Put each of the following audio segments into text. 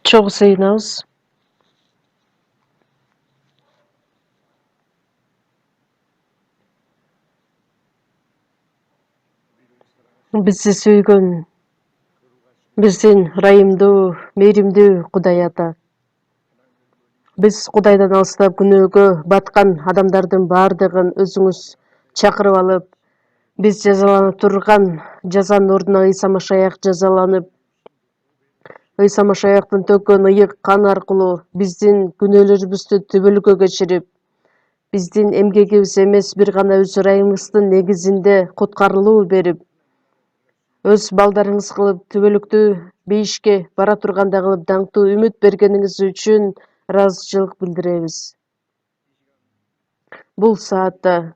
Чогуу сыйынабыз. Бизди сүйгөн, биздин ырайымдуу, мээримдүү Кудай Ата. Биз Кудайдан алыстап күнөөгө баткан адамдардын баардыгын өзүңүз чакырып алып, биз жазалана турган жазанын ордуна Ыйса Машаяк жазаланып, Ыйса Машаяктын төккөн ыйык каны аркылуу биздин күнөөлөрүбүздү түбөлүккө кечирип, биздин эмгегибиз эмес бир гана өз ырайымыбыздын негизинде куткарылуу берип, өз балдарыңыз кылып түбөлүктүү бейишке бара тургандай кылып даңктуу үмүт бергениңиз үчүн ыраазычылык билдиребиз. Бул саатта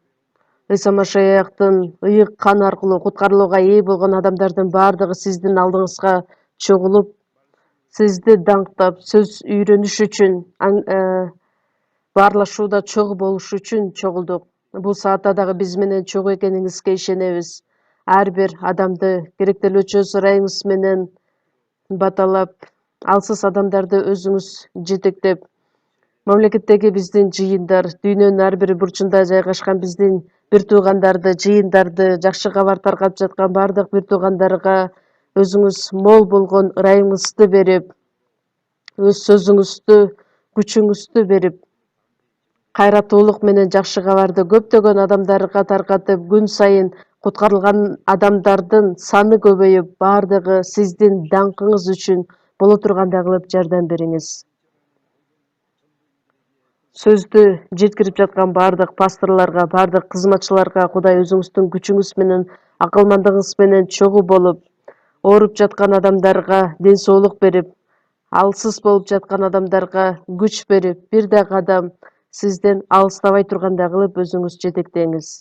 Ыйса Машаяктын ыйык каны аркылуу куткарылууга ээ болгон адамдардын баардыгы сиздин алдыңызга чогулуп, сизди даңктап, сөз үйрөнүш үчүн, баарлашууда чогуу болуш үчүн чогулдук. Бул саатта дагы биз менен чогуу экениңизге ишенебиз. Ар бир адамды керектелүүчү өз ырайымыбыз менен баталап, алсыз адамдарды өзүңүз жетектеп, мамлекеттеги биздин жыйындар, дүйнөнүн ар бир бурчунда жайгашкан биздин бир туугандарды, жыйындарды, жакшы кабар таркатып жаткан баардык бир туугандарга өзүңүз мол болгон ырайымыңызды берип, өз сөзүңүздү, күчүңүздү берип, кайраттуулук менен жакшы кабарды көптөгөн адамдарга таркатып, күн сайын куткарылган адамдардын саны көбөйүп, баардыгы сиздин даңкыңыз үчүн боло тургандай кылып жардам бериңиз. Сөздү жеткирип жаткан баардык пасторлорго, баардык кызматчыларга Кудай өзүңүздүн күчүңүз менен, акылмандыгыңыз менен чогуу болуп, ооруп жаткан адамдарга ден соолук берип, алсыз болуп жаткан адамдарга күч берип, бир да кадам сизден алыстабай тургандай кылып өзүңүз жетектеңиз.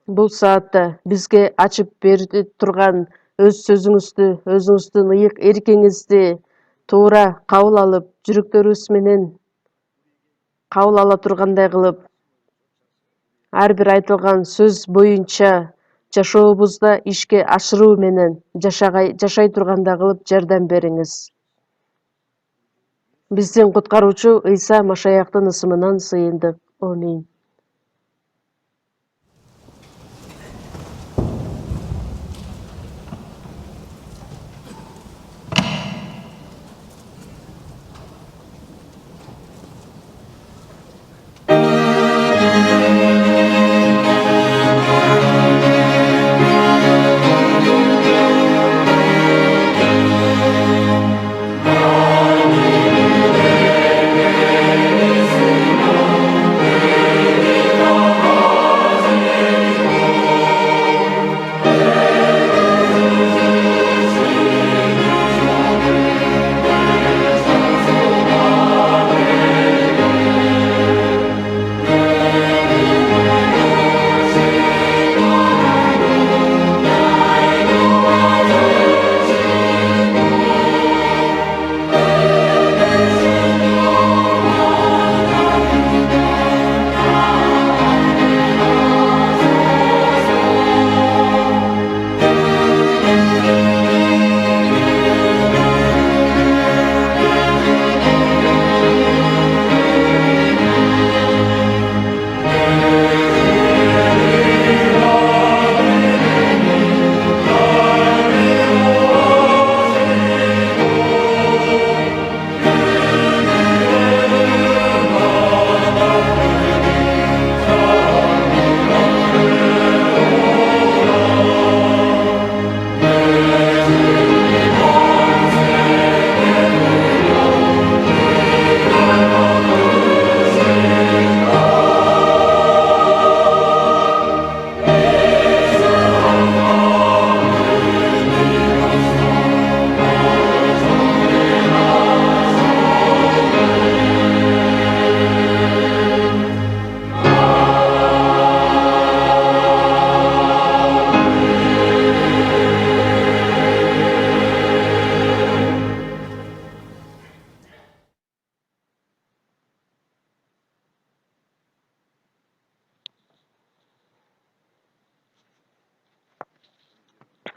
Бул саатта бизге ачып берип турган өз сөзүңүздү, өзүңүздүн ыйык эркиңизди туура кабыл алып, жүрөктөрүбүз менен кабыл ала тургандай кылып, ар бир айтылган сөз боюнча жашообузда ишке ашыруу менен жашай тургандай кылып жардам бериңиз. Биздин куткаруучу Ыйса Машаяктын ысымынан сыйындык. Аминь.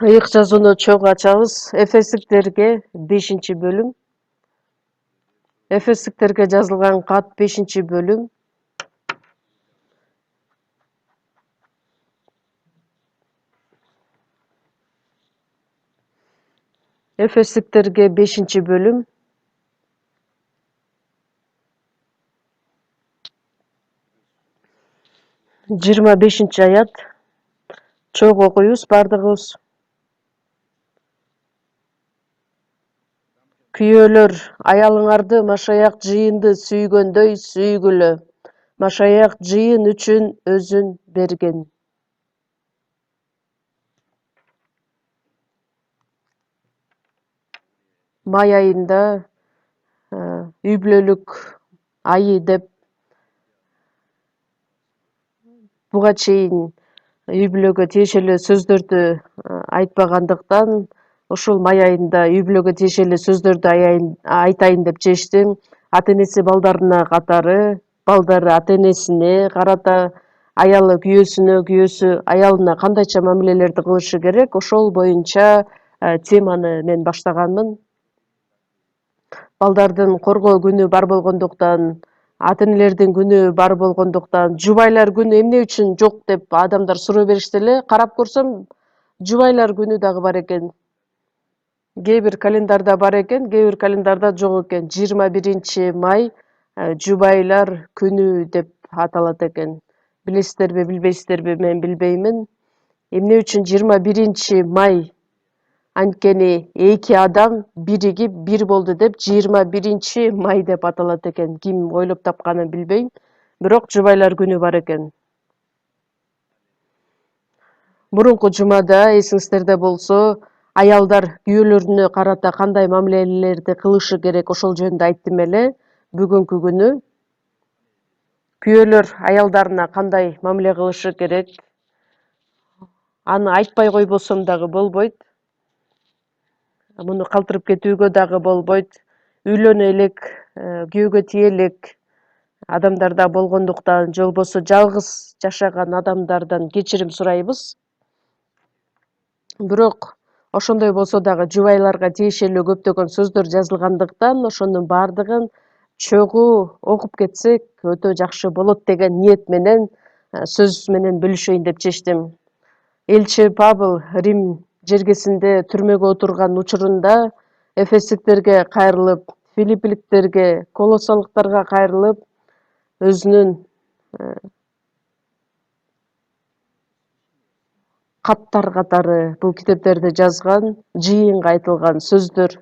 Ыйык жазууну чогуу ачабыз. Эфестиктерге 5-бөлүм. Эфестиктерге жазылган кат 5-бөлүм. Эфестиктерге 5-бөлүм. 25-аят. Чогуу окуйбуз бардыгыбыз. Күйөөлөр, аялыңарды Машаяк жыйынды сүйгөндөй сүйгүлө. Машаяк жыйын үчүн өзүн берген. Май айында үй бүлөлүк айы деп буга чейин үй бүлөгө тиешелүү сөздөрдү айтпагандыктан ушул май айында үй бүлөгө тиешелүү сөздөрдү айтайын деп чечтим. Ата энеси балдарына катары, балдары ата энесине карата, аялы күйөөсүнө, күйөөсү аялына кандайча мамилелерди кылышы керек, ошол боюнча теманы мен баштаганмын. Балдардын коргоо күнү бар болгондуктан, ата энелердин күнү бар болгондуктан, жубайлар күнү эмне үчүн жок деп адамдар суроо беришти эле. Карап көрсөм, жубайлар күнү дагы бар экен. Кээ бир календарда бар экен, кээ бир календарда жок экен. 21-май жубайлар күнү деп аталат экен. Билесиздерби, билбейсиздерби, мен билбеймин. Эмне үчүн 21-май? Анткени эки адам биригип бир болду деп 21-май деп аталат экен. Ким ойлоп тапканын билбейм. Бирок жубайлар күнү бар экен. Мурунку жумада эсиңиздерде болсо, аялдар күйөөлөрүнө карата кандай мамилелерди кылышы керек, ошол жөнүндө айттым эле. Бүгүнкү күнү күйөөлөр аялдарына кандай мамиле кылышы керек, аны айтпай койбосом дагы болбойт. Муну калтырып кетүүгө дагы болбойт. Үйлөнө элек, күйөөгө тие элек адамдарда болгондуктан, же болбосо жалгыз жашаган адамдардан кечирим сурайбыз. Бирок ошондой болсо дагы жубайларга тиешелүү көптөгөн сөздөр жазылгандыктан, ошонун баардыгын чогуу окуп кетсек өтө жакшы болот деген ниет менен сөз менен бөлүшөйүн деп чечтим. Элчи Павыл Рим жергесинде түрмөгө отурган учурунда эфестиктерге кайрылып, филиппиликтерге, колосалыктарга кайрылып, өзүнүн каттар катары бул китептерди жазган, жыйынга айтылган сөздөр.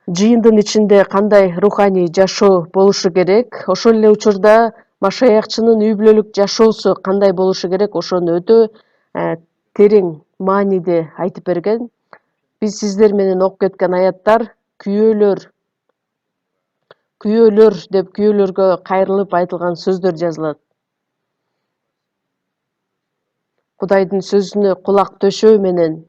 Жыйындын ичинде кандай руханий жашоо болушу керек, ошол эле учурда Машаякчынын үй бүлөлүк жашоосу кандай болушу керек, ошону өтө терең мааниде айтып берген. Биз сиздер менен окуп кеткен аяттар күйөөлөр деп күйөөлөргө кайрылып айтылган сөздөр жазылат. Кудайдын сөзүнө кулак төшөө менен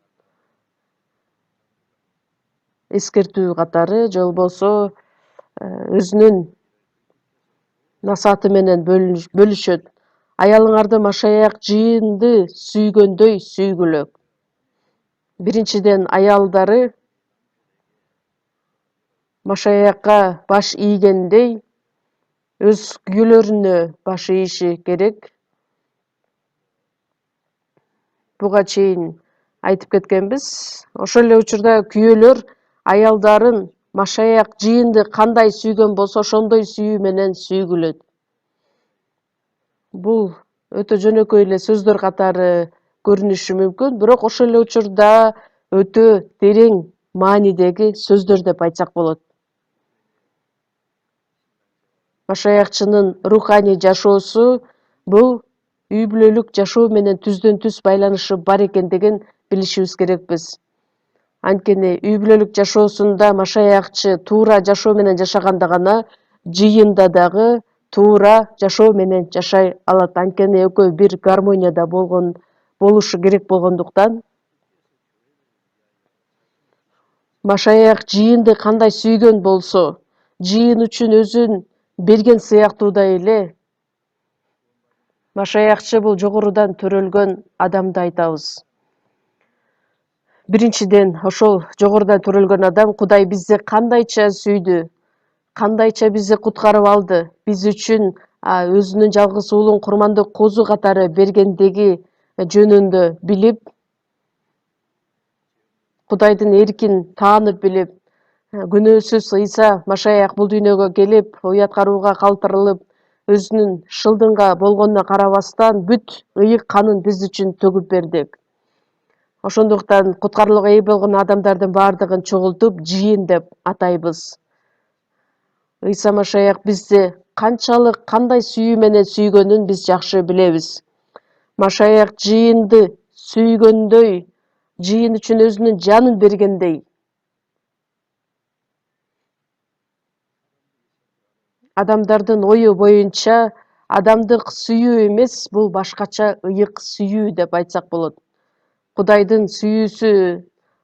эскертүү катары, же болбосо өзүнүн насааты менен бөлүшөт. Аялыңарды Машаяк жыйынды сүйгөндөй сүйгүлө. Биринчиден, аялдары Машаякка баш ийгендей өз күйөөлөрүнө баш ийиши керек. Буга чейин айтып кеткенбиз. Ошол эле учурда күйөөлөр аялдарын Машаяк жыйынды кандай сүйгөн болсо, ошондой сүйүү менен сүйгүлөт. Бул өтө жөнөкөй эле сөздөр катары көрүнүшү мүмкүн, бирок ошол эле учурда өтө терең маанидеги сөздөр деп айтсак болот. Машаякчынын руханий жашоосу бул үй бүлөлүк жашоо менен түздөн түз байланышы бар экендигин билишибиз керекпиз. Анткени үй бүлөлүк жашоосунда Машаякчы туура жашоо менен жашаганда гана жыйында дагы туура жашоо менен жашай алат. Анткени экөө бир гармонияда болушу керек болгондуктан, Машаяк жыйынды кандай сүйгөн болсо, жыйын үчүн өзүн берген сыяктуудай эле Машаякчы бул жогорудан төрөлгөн адамды айтабыз. Биринчиден, ошол жогоруда төрөлгөн адам Кудай бизди кандайча сүйдү, кандайча бизди куткарып алды, биз үчүн өзүнүн жалгыз уулун курмандык козу катары бергендиги жөнүндө билип, Кудайдын эркин таанып билип, күнөөсүз Ыйса Машаях бул дүйнөгө келип, уяткарууга калтырылып, өзүнүн шылдыңга болгонуна карабастан бүт ыйык канын биз үчүн төгүп берди. Ошондуктан куткарылууга ээ болгон адамдардын баардыгын чогултуп жыйын деп атайбыз. Ыйса Машаях бизди канчалык кандай сүйүү менен сүйгөнүн биз жакшы билебиз. Машаях жыйынды сүйгөндөй, жыйын үчүн өзүнүн жанын бергендей, адамдардын ою боюнча адамдык сүйүү эмес, бул башкача ыйык сүйүү деп айтсак болот. Кудайдын сүйүүсү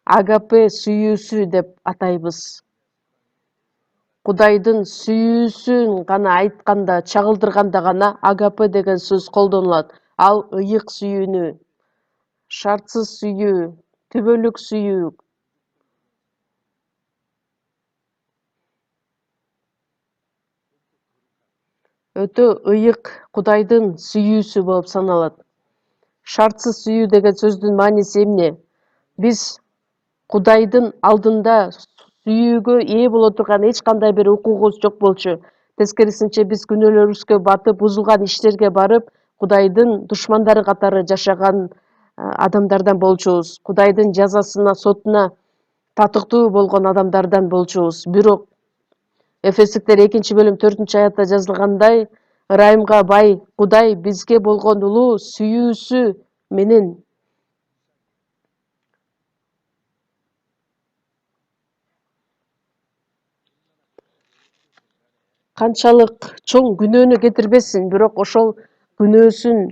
агапе сүйүүсү деп атайбыз. Кудайдын сүйүүсүн гана айтканда, чагылдырганда гана агапе деген сөз колдонулат. Ал ыйык сүйүүнү, шартсыз сүйүү, түбөлүк сүйүү, өтө ыйык Кудайдын сүйүүсү болуп саналат. Шартсыз сүйүү деген сөздүн мааниси эмне? Биз Кудайдын алдында сүйүүгө ээ боло турган эч кандай бир укугубуз жок болчу. Тескерисинче биз күнөөлөрүбүзгө батып, бузулган иштерге барып, Кудайдын душмандары катары жашаган адамдардан болчубуз. Кудайдын жазасына, сотуна татыктуу болгон адамдардан болчубуз. Бирок Эфестиктер 2-бөлүм 4-аятта жазылгандай, ырайымга бай Кудай бизге болгон улуу сүйүүсү менен канчалык чоң күнөөнү кетирбесин, бирок ошол күнөөсүн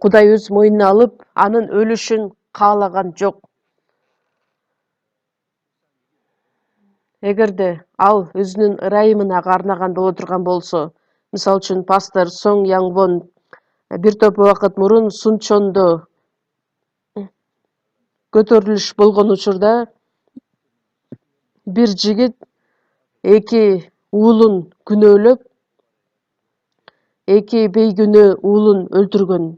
Кудай өз мойнуна алып, анын өлүшүн каалаган жок. Эгерде ал өзүнүн ырайымына арнаган боло турган болсо, мисалы үчүн пастор Соң Яңвон бир топ убакыт мурун Сунчондо көтөрүлүш болгон учурда бир жигит 2 уулун күнөөлөп, 2 бейкүнөө уулун өлтүргөн.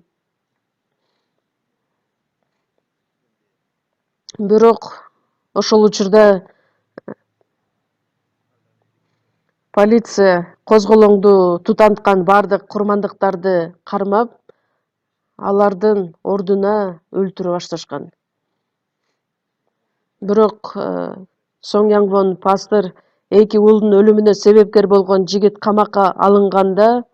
Бирок ошол учурда полиция козголоңду тутанткан бардык курмандыктарды кармап, алардын ордуна өлтүрө башташкан. Бирок Соң Яңвон пастор 2 уулдун өлүмүнө себепкер болгон жигит камакка алынганда,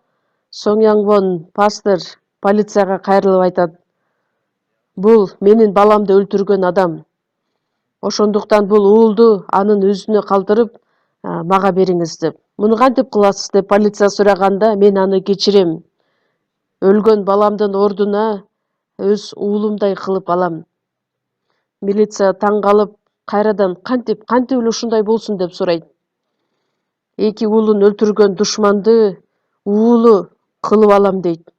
Соң Яңвон пастор полицияга кайрылып айтат: "Бул менин баламды өлтүргөн адам. Ошондуктан бул уулду анын өзүнө калтырып, мага бериңиз" деп. "Муну кантип кыласыз?" деп полиция сураганда, "Мен аны кечирем. Өлгөн баламдын ордуна өз уулумдай кылып алам." Милиция таң калып, кайрадан кантип эле ушундай болсун деп сурайт. 2 уулун өлтүргөн душманды уулу кылып алам дейт.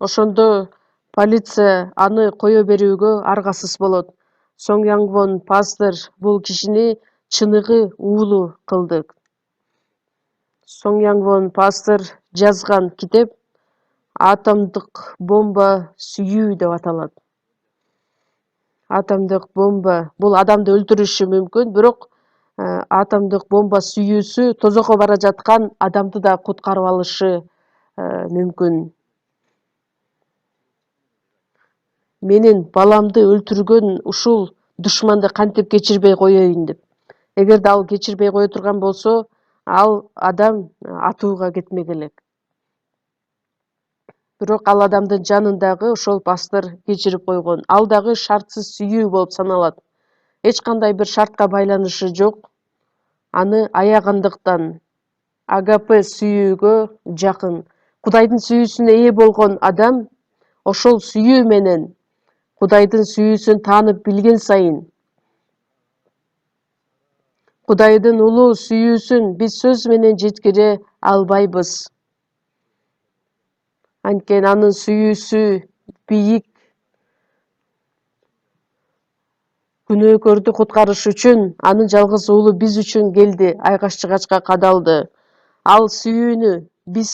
Ошондо полиция аны кое берүүгө аргасыз болот. Соң Яңвон пастор бул кишини чыныгы уулу кылды. Соң Яңвон пастор жазган китеп "Атомдук бомба сүйүү" деп аталат. Атомдук бомба бул адамды өлтүрүшү мүмкүн, бирок атомдук бомба сүйүүсү тозокко бара жаткан адамды да куткарып алышы мүмкүн. Менин баламды өлтүргөн ушул душманды кантип кечирбей коеюн деп. Эгерде ал кечирбей кое турган болсо, ал адам атууга кетмек элек. Бирок ал адамдын жанын дагы ошол пастор кечирип койгон. Ал дагы шартсыз сүйүү болуп саналат. Эч кандай бир шартка байланышы жок. Аны аягандыктан агапе сүйүүгө жакын. Кудайдын сүйүүсүнө ээ болгон адам ошол сүйүү менен Кудайдын сүйүүсүн таанып билген сайын, Кудайдын улуу сүйүүсүн биз сөз менен жеткире албайбыз. Анткени анын сүйүүсү бийик, күнөөкөрдү куткарыш үчүн анын жалгыз уулу биз үчүн келди, айкаш жыгачка кадалды. Ал сүйүүнү биз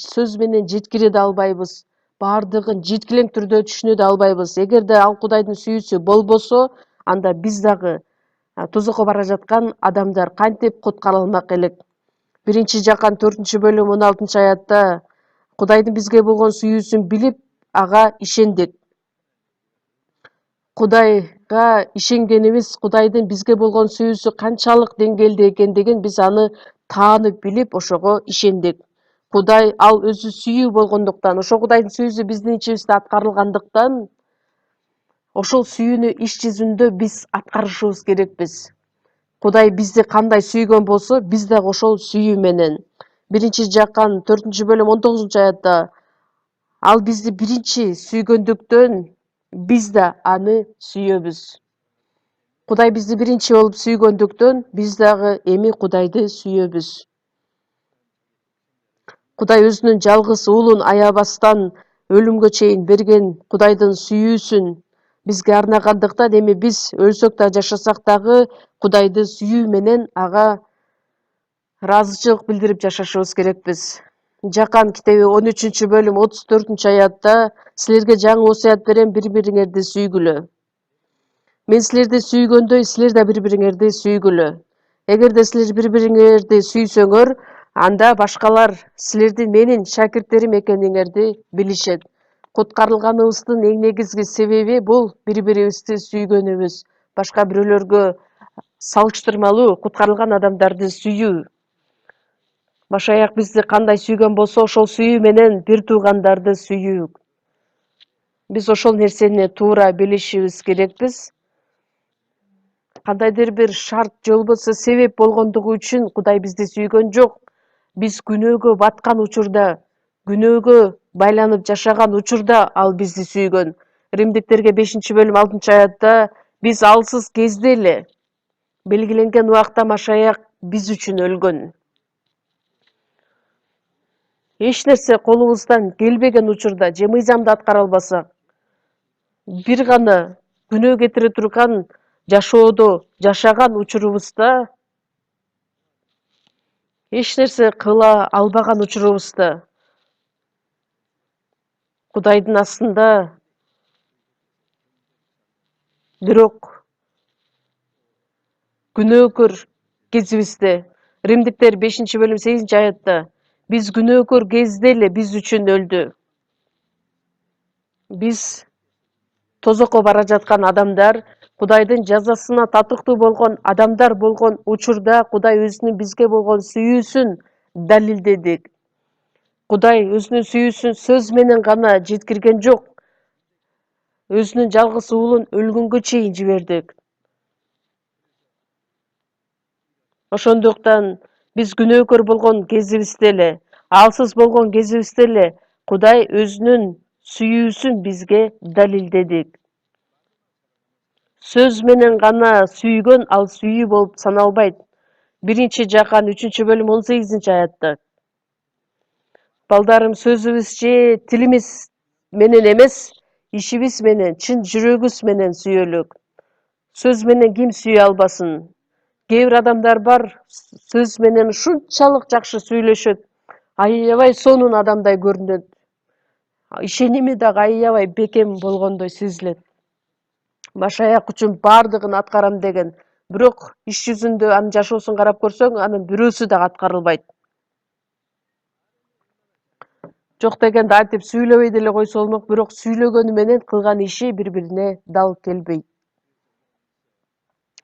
сөз менен жеткире да албайбыз. Баардыгын жеткилең түрдө түшүнө да албайбыз. Эгерде ал Кудайдын сүйүүсү болбосо, анда биз дагы тозокко бара жаткан адамдар кантип куткарыла алмак элек? Биринчи Жакан 4-бөлүм 16-аятта Кудайдын бизге болгон сүйүүсүн билип, ага ишендик. Кудайга ишенгенибиз, Кудайдын бизге болгон сүйүүсү канчалык деңгээлде экендигин биз аны таанып билип, ошого ишендик. Кудай ал өзү сүйүү болгондуктан, ошо Кудайдын сүйүүсү биздин ичибизде аткарылгандыктан, ошол сүйүүнү иш жүзүндө биз аткарышыбыз керекпиз. Кудай бизди кандай сүйгөн болсо, биз дагы ошол сүйүү менен. Биринчи Жакан 4-бөлүм 19-аятта ал бизди биринчи сүйгөндүктөн биз да аны сүйөбүз. Кудай бизди биринчи болуп сүйгөндүктөн биз дагы эми Кудайды сүйөбүз. Кудай өзүнүн жалгыз уулун аябастан өлүмгө чейин берген Кудайдын сүйүүсүн бизге арнагандыктан эми биз өлсөк да жашасак дагы Кудайды сүйүү менен ага ыраазычылык билдирип жашашыбыз керекпиз. Жакан китеби 13-бөлүм 34-аятта силерге жаңы осуят берем, бири-бириңерди сүйгүлө. Мен силерди сүйгөндөй, силер да бири-бириңерди сүйгүлө. Эгерде силер бири-бириңерди сүйсөңөр, анда башкалар силердин менин шакирттерим экениңерди билишет. Куткарылганыбыздын эң негизги себеби бул бири-бирибизди сүйгөнүбүз. Башка бирөөлөргө салыштырмалуу куткарылган адамдарды сүйүү. Машаяк бизди кандай сүйгөн болсо, ошол сүйүү менен бир туугандарды сүйүү. Биз ошол нерсени туура билишибиз керекпиз. Кандайдыр бир шарт же болбосо себеп болгондугу үчүн Кудай бизди сүйгөн жок. Биз күнөөгө баткан учурда, күнөөгө байланып жашаган учурда ал бизди сүйгөн. Римдиктерге 5-бөлүм 6-аятта биз алсыз кезде эле белгиленген убакта Машаяк биз үчүн өлгөн. Эч нерсе колубуздан келбеген учурда же мыйзамды аткара албасак, бир гана күнөө кетире турган жашоодо жашаган учурубузда, эч нерсе кыла албаган учурубузда Кудайдын астында бирок күнөөкөр кезибизде Римдиктер 5-бөлүм 8-аятта биз күнөөкөр кезде эле биз үчүн өлдү. Биз тозокко бара жаткан адамдар, Кудайдын жазасына татыктуу болгон адамдар болгон учурда Кудай өзүнүн бизге болгон сүйүүсүн далилдедик. Кудай өзүнүн сүйүүсүн сөз менен гана жеткирген жок. Өзүнүн жалгыз уулун өлгөнгө чейин жибердик. Ошондуктан биз күнөөкөр болгон кезибизде эле, алсыз болгон кезибизде эле Кудай өзүнүн сүйүүсүн бизге далилдедик. Сөз менен гана сүйгөн ал сүйүү болуп саналбайт. Биринчи Жакан 3-бөлүм 18-аятта. Балдарым, сөзүбүз же тилимиз менен эмес, ишибиз менен, чын жүрөгүбүз менен сүйөлүк. Сөз менен ким сүйө албасын? Кээ бир адамдар бар, сөз менен ушунчалык жакшы сүйлөшөт, аябай сонун адамдай көрүнөт. Ишеними дагы аябай бекем болгондой сезилет. Машаяк үчүн баардыгын аткарам деген, бирок иш жүзүндө анын жашоосун карап көрсөң, анын бирөөсү дагы аткарылбайт. Жок дегенде антип сүйлөбөй деле койсо болмок, бирок сүйлөгөнү менен кылган иши бири-бирине дал келбейт.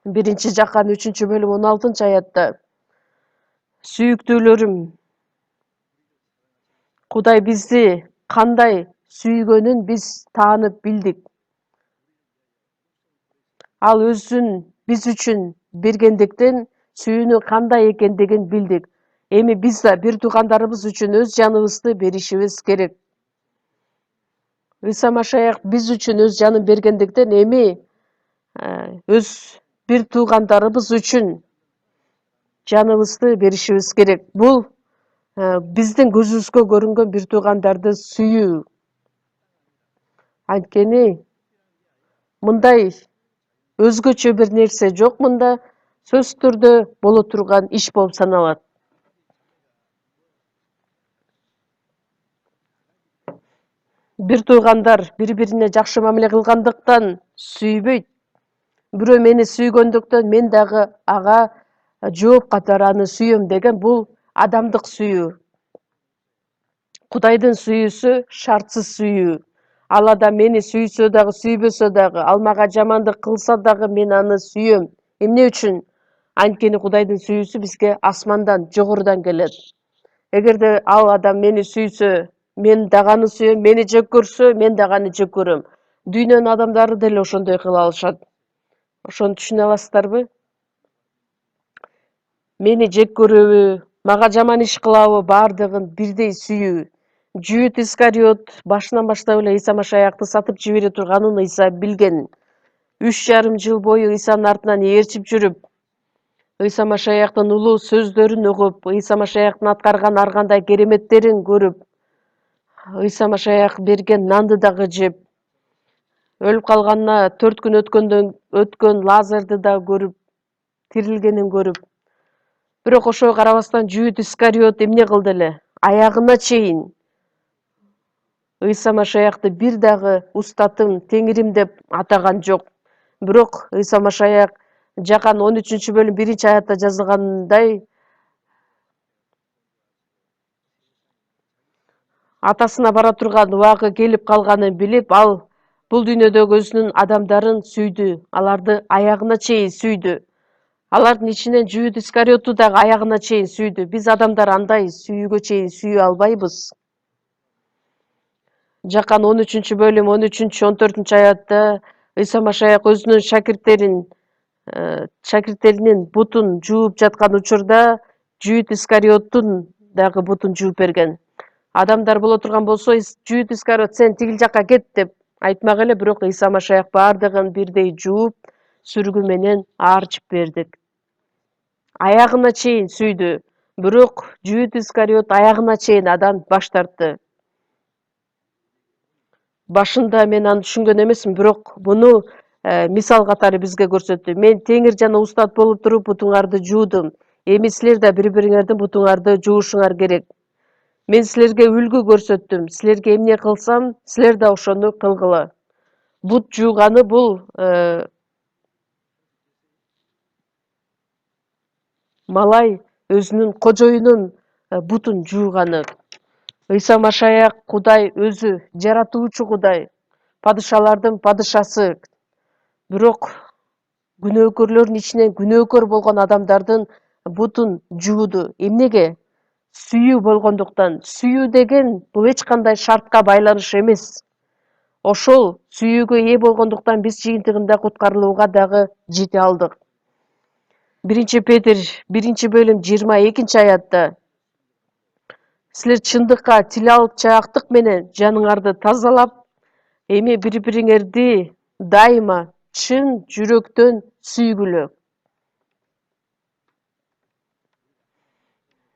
Биринчи Жакан 3-бөлүм 16-аятта сүйүктүүлөрүм, Кудай бизди кандай сүйгөнүн биз таанып билдик. Ал өзүн биз үчүн бергендиктен сүйүүнүн кандай экендигин билдик. Эми биз да бир туугандарыбыз үчүн өз жаныбызды беришибиз керек. Ыйса Машаяк биз үчүн өз жанын бергендиктен эми өз бир туугандарыбыз үчүн жаныбызды беришибиз керек. Бул биздин көзүбүзгө көрүнгөн бир туугандарды сүйүү. Анткени мындай өзгөчө бир нерсе жок мында. Сөзсүз түрдө боло турган иш болуп саналат. Бир туугандар бири-бирине жакшы мамиле кылгандыктан сүйбөйт. Бирөө мени сүйгөндүктөн мен дагы ага жооп катары аны сүйөм деген бул адамдык сүйүү. Кудайдын сүйүүсү шартсыз сүйүү. Ал адам мени сүйсө дагы, сүйбөсө дагы, ал мага жамандык кылса дагы мен аны сүйөм. Эмне үчүн? Анткени Кудайдын сүйүүсү бизге асмандан, жогорудан келет. Эгерде ал адам мени сүйсө, мен дагы аны сүйөм, мени жек көрсө, мен дагы аны жек көрөм. Дүйнөнүн адамдары деле ошондой кыла алышат. Ошону түшүнө аласыздарбы? Мени жек көрөбү, мага жаман иш кылабы, баардыгын бирдей сүйүү. Жүйүт Искариот башынан баштап эле Ыйса Машаякты сатып жибере турганын Ыйса билген. 3,5 жыл бою Ыйсанын артынан ээрчип жүрүп, Ыйса Машаяктын улуу сөздөрүн угуп, Ыйса Машаяктын аткарган ар кандай кереметтерин көрүп, Ыйса Машаяк берген нанды дагы жеп, өлүп калганына 4 күн өткөн Лазарды да көрүп, тирилгенин көрүп. Бирок ошого карабастан Жүйүт Искариот эмне кылды эле? Аягына чейин Ыйса Машаякты бир дагы устатым, теңирим деп атаган жок. Бирок Ыйса Машаяк Жакан 13-бөлүм 1-аятта жазылгандай, атасына бара турган убагы келип калганын билип, ал бул дүйнөдөгү өзүнүн адамдарын сүйдү, аларды аягына чейин сүйдү. Алардын ичинен Жүйүт Искариотту дагы аягына чейин сүйдү. Биз адамдар андай сүйүүгө чейин сүйө албайбыз. Жакан 13-бөлүм 13-14-аятта Ыйса Машаяк өзүнүн шакирттеринин бутун жууп жаткан учурда Жүйүт Искариоттун дагы бутун жууп берген. Адамдар боло турган болсо, Жүйүт Искариот сен тигил жакка кет деп айтмак эле, бирок Ыйса Машаяк баардыгын бирдей жууп, сүргү менен аарчып бердик. Аягына чейин сүйдү. Бирок Жүйүт Искариот аягына чейин адан баш тартты. Башында мен аны түшүнгөн эмесмин, бирок буну мисал катары бизге көрсөттү. Мен теңир жана устат болуп туруп бутуңарды жуудум. Эми силер да бири-бириңердин бутуңарды жуушуңар керек. Мен силерге үлгү көрсөттүм. Силерге эмне кылсам, силер да ошону кылгыла. Бут жууганы бул малай өзүнүн кожоюнун бутун жууганы. Ыйса Машаяк Кудай өзү, жаратуучу Кудай, падышалардын падышасы. Бирок күнөөкөрлөрдүн ичинен күнөөкөр болгон адамдардын бутун жууду. Эмнеге? Сүйүү болгондуктан. Сүйүү деген бул эч кандай шартка байланыш эмес. Ошол сүйүүгө ээ болгондуктан биз жыйынтыгында куткарылууга дагы жете алдык. 1-Петр 1-бөлүм 22-аятта силер чындыкка тил алып чаактык менен жаныңарды тазалап, эми бири-бириңерди дайыма чын жүрөктөн сүйгүлө.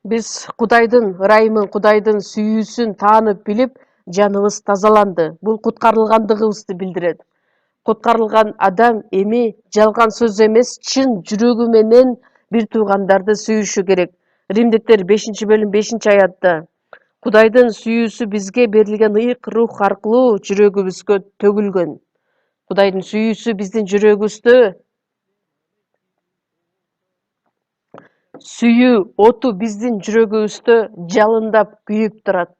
Биз Кудайдын ырайымын, Кудайдын сүйүүсүн таанып билип, жаныбыз тазаланды. Бул куткарылгандыгыбызды билдирет. Куткарылган адам эми жалган сөз эмес, чын жүрөгү менен бир туугандарды сүйүшү керек. Римдиктер 5-бөлүм 5-аятта Кудайдын сүйүүсү бизге берилген ыйык рух аркылуу жүрөгүбүзгө төгүлгөн. Кудайдын сүйүүсү биздин жүрөгүбүздө сүйүү оту биздин жүрөгүбүздө жалындап күйүп турат.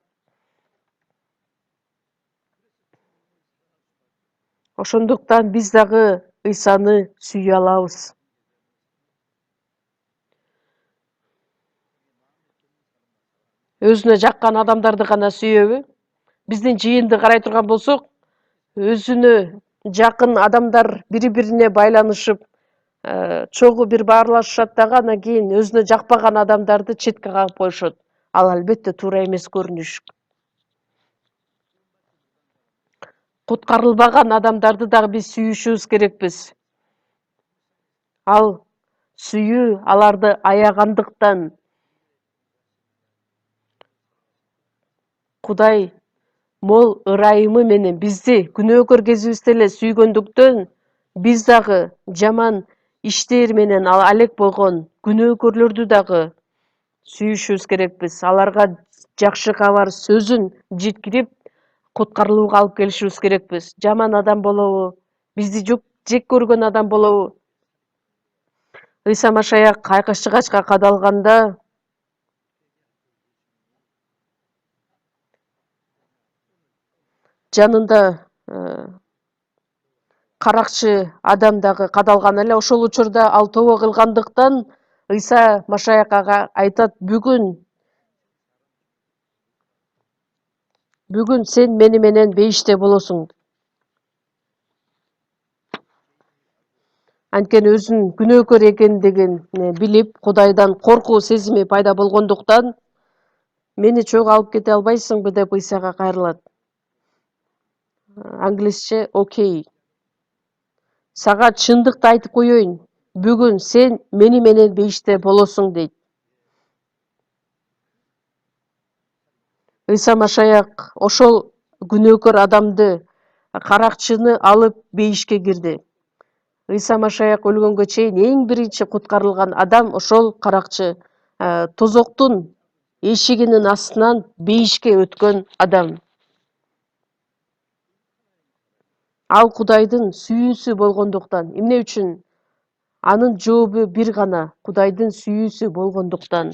Ошондуктан биз дагы Ыйсаны сүйө алабыз. Өзүнө жаккан адамдарды гана сүйөбү? Биздин жыйынды карай турган болсок, өзүнө жакын адамдар бири-бирине байланышып, чогуу бир баарлашышат дагы, анан кийин өзүнө жакпаган адамдарды четке кагып коюшат. Ал албетте туура эмес көрүнүш. Куткарылбаган адамдарды дагы биз сүйүшүбүз керекпиз. Ал сүйүү аларды аягандыктан Кудай мол ырайымы менен бизди күнөөкөр кезибизде эле сүйгөндүктөн Биз дагы жаман иштер менен алек болгон күнөөкөрлөрдү дагы сүйүшүбүз керекпиз. Аларга жакшы кабар сөзүн жеткирип, куткарылууга алып келишибиз керекпиз. Жаман адам болобу, бизди жек көргөн адам болобу? Ыйса Машаяк айкыш-чыгачка кадалганда жанында каракчы адам дагы кадалган эле. Ошол учурда ал тобо кылгандыктан Ыйса Машаяк ага айтат: бүгүн сен мени менен бейиште болосуң. Анткени өзүнүн күнөөкөр экендигин билип, Кудайдан коркуу сезими пайда болгондуктан, мени чогуу алып кете албайсыңбы деп Ыйсага кайрылат. Англисче окей. Сага чындыкты айтып коеюн. Бүгүн сен мени менен бейиште болосуң дейт. Ыйса Машаяк ошол күнөөкөр адамды, каракчыны алып бейишке кирди. Ыйса Машаяк өлгөнгө чейин эң биринчи куткарылган адам ошол каракчы, тозоктун эшигинин астынан бейишке өткөн адам. Ал Кудайдын сүйүүсү болгондуктан. Эмне үчүн? Анын жообу бир гана: Кудайдын сүйүүсү болгондуктан.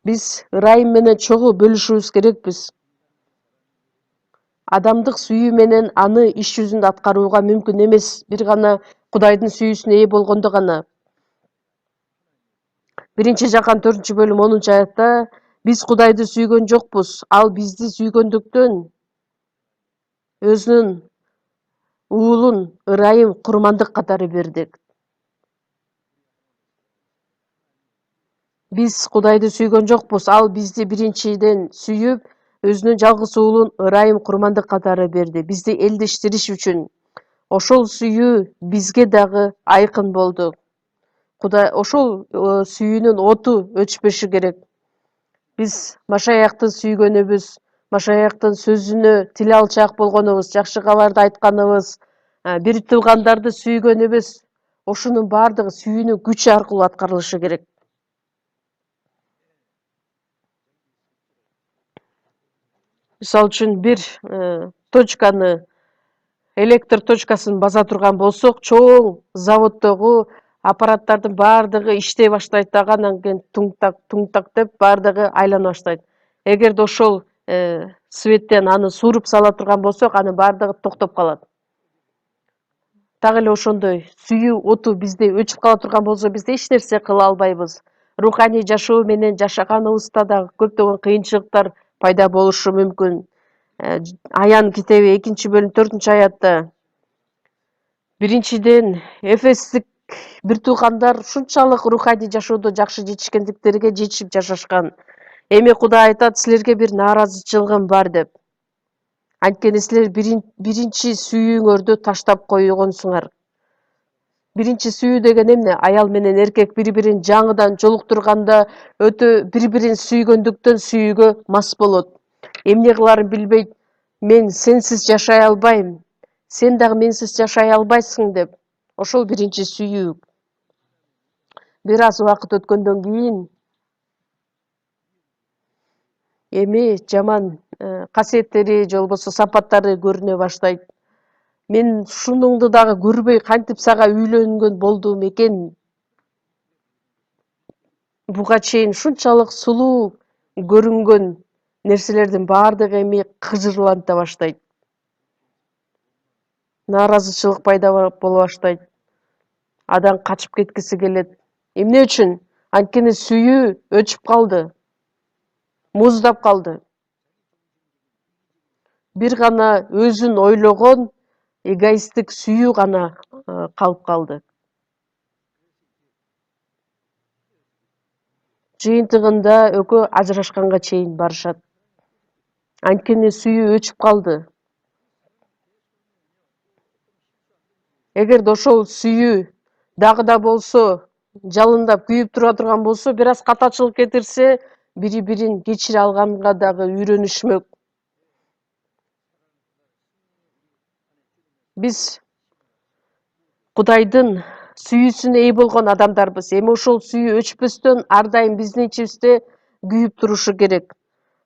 Биз ырайым менен чогуу бөлүшүбүз керекпиз. Адамдык сүйүү менен аны иш жүзүндө аткарууга мүмкүн эмес. Бир гана Кудайдын сүйүүсүнө ээ болгондо гана. 1-Жакан 4-бөлүм 10-аятта биз Кудайды сүйгөн жокпуз, ал бизди сүйгөндүктөн өзүнүн уулун ырайым курмандык катары берди. Биз Кудайды сүйгөн жокпуз, ал бизди биринчиден сүйүп, өзүнүн жалгыз уулун ырайым курмандык катары берди, бизди элдештириш үчүн. Ошол сүйүү бизге дагы айкын болду. Кудай ошол сүйүүнүн оту өчпөшү керек. Биз Машаякты сүйгөнүбүз, Машаяктын сөзүнө тил алчаак болгонубуз, жакшы кабарды айтканыбыз, бир туугандарды сүйгөнүбүз, ошонун баардыгы сүйүүнүн күчү аркылуу аткарылышы керек. Мисалы үчүн бир точканы, электр точкасын баса турган болсок, чоң заводдогу аппараттардын баардыгы иштей баштайт дагы, анан кийин туңтак деп баардыгы айлана баштайт. Эгерде ошол светтен аны сууруп сала турган болсок, анын баардыгы токтоп калат. Так эле ошондой сүйүү оту бизде өчүп кала турган болсо, биз эч нерсе кыла албайбыз. Руханий жашоо менен жашаганыбызда дагы көптөгөн кыйынчылыктар пайда болушу мүмкүн. Аян китеби 2-бөлүм 4-аятта биринчиден Эфестик бир туугандар ушунчалык руханий жашоодо жакшы жетишкендиктерге жетишип жашашкан. Эми Кудай айтат: силерге бир нааразычылыгым бар деп. Анткени силер биринчи сүйүүңөрдү таштап койгонсуңар. Биринчи сүйүү деген эмне? Аял менен эркек бири-бирин жаңыдан жолуктурганда өтө бири-бирин сүйгөндүктөн сүйүүгө мас болот. Эмне кыларын билбейт, мен сенсиз жашай албайм, сен дагы менсиз жашай албайсың деп. Ошол биринчи сүйүү. Бир аз убакыт өткөндөн кийин эми жаман касиеттери же болбосо сапаттары көрүнө баштайт. Мен ушунуңду дагы көрбөй кантип сага үйлөнгөн болдум экен? Буга чейин ушунчалык сулуу көрүнгөн нерселердин баардыгы эми кыжырланта баштайт. Нааразычылык пайда боло баштайт. Адам качып кеткиси келет. Эмне үчүн? Анткени сүйүү өчүп калды. Муздап калды. Бир гана өзүн ойлогон эгоисттик сүйүү гана калып калды. Жыйынтыгында экөө ажырашканга чейин барышат. Анткени сүйүү өчүп калды. Эгерде ошол сүйүү дагы да болсо жалындап күйүп тура турган болсо, бир аз катачылык кетирсе, бири-бирин кечире алганга дагы үйрөнүшмөк. Биз Кудайдын сүйүүсүнө ээ болгон адамдарбыз. Эми ошол сүйүү өчпөстөн ар дайым биздин ичибизде күйүп турушу керек.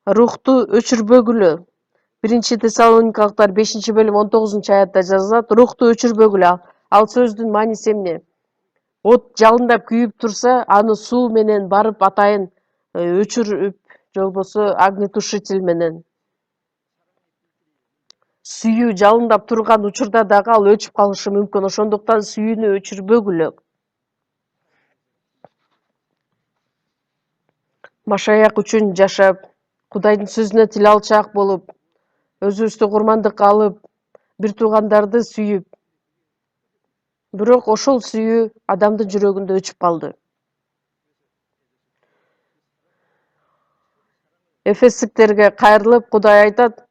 Рухту өчүрбөгүлө. 1 Тессалоникалыктар 5-бөлүм 19-аятта жазылат. Рухту өчүрбөгүлө. Ал сөздүн мааниси эмне? От жалындап күйүп турса, аны суу менен барып атайын өчүрүп, же болбосо огнетушитель менен. Сүйүү жалындап турган учурда дагы ал өчүп калышы мүмкүн. Ошондуктан сүйүүнү өчүрбөгүлө. Машаяк үчүн жашап, Кудайдын сөзүнө тил алчаак болуп, өзүбүздү курмандыкка алып, бир туугандарды сүйүп. Бирок ошол сүйүү адамдын жүрөгүндө өчүп калды. Эфестиктерге кайрылып, Кудай айтат,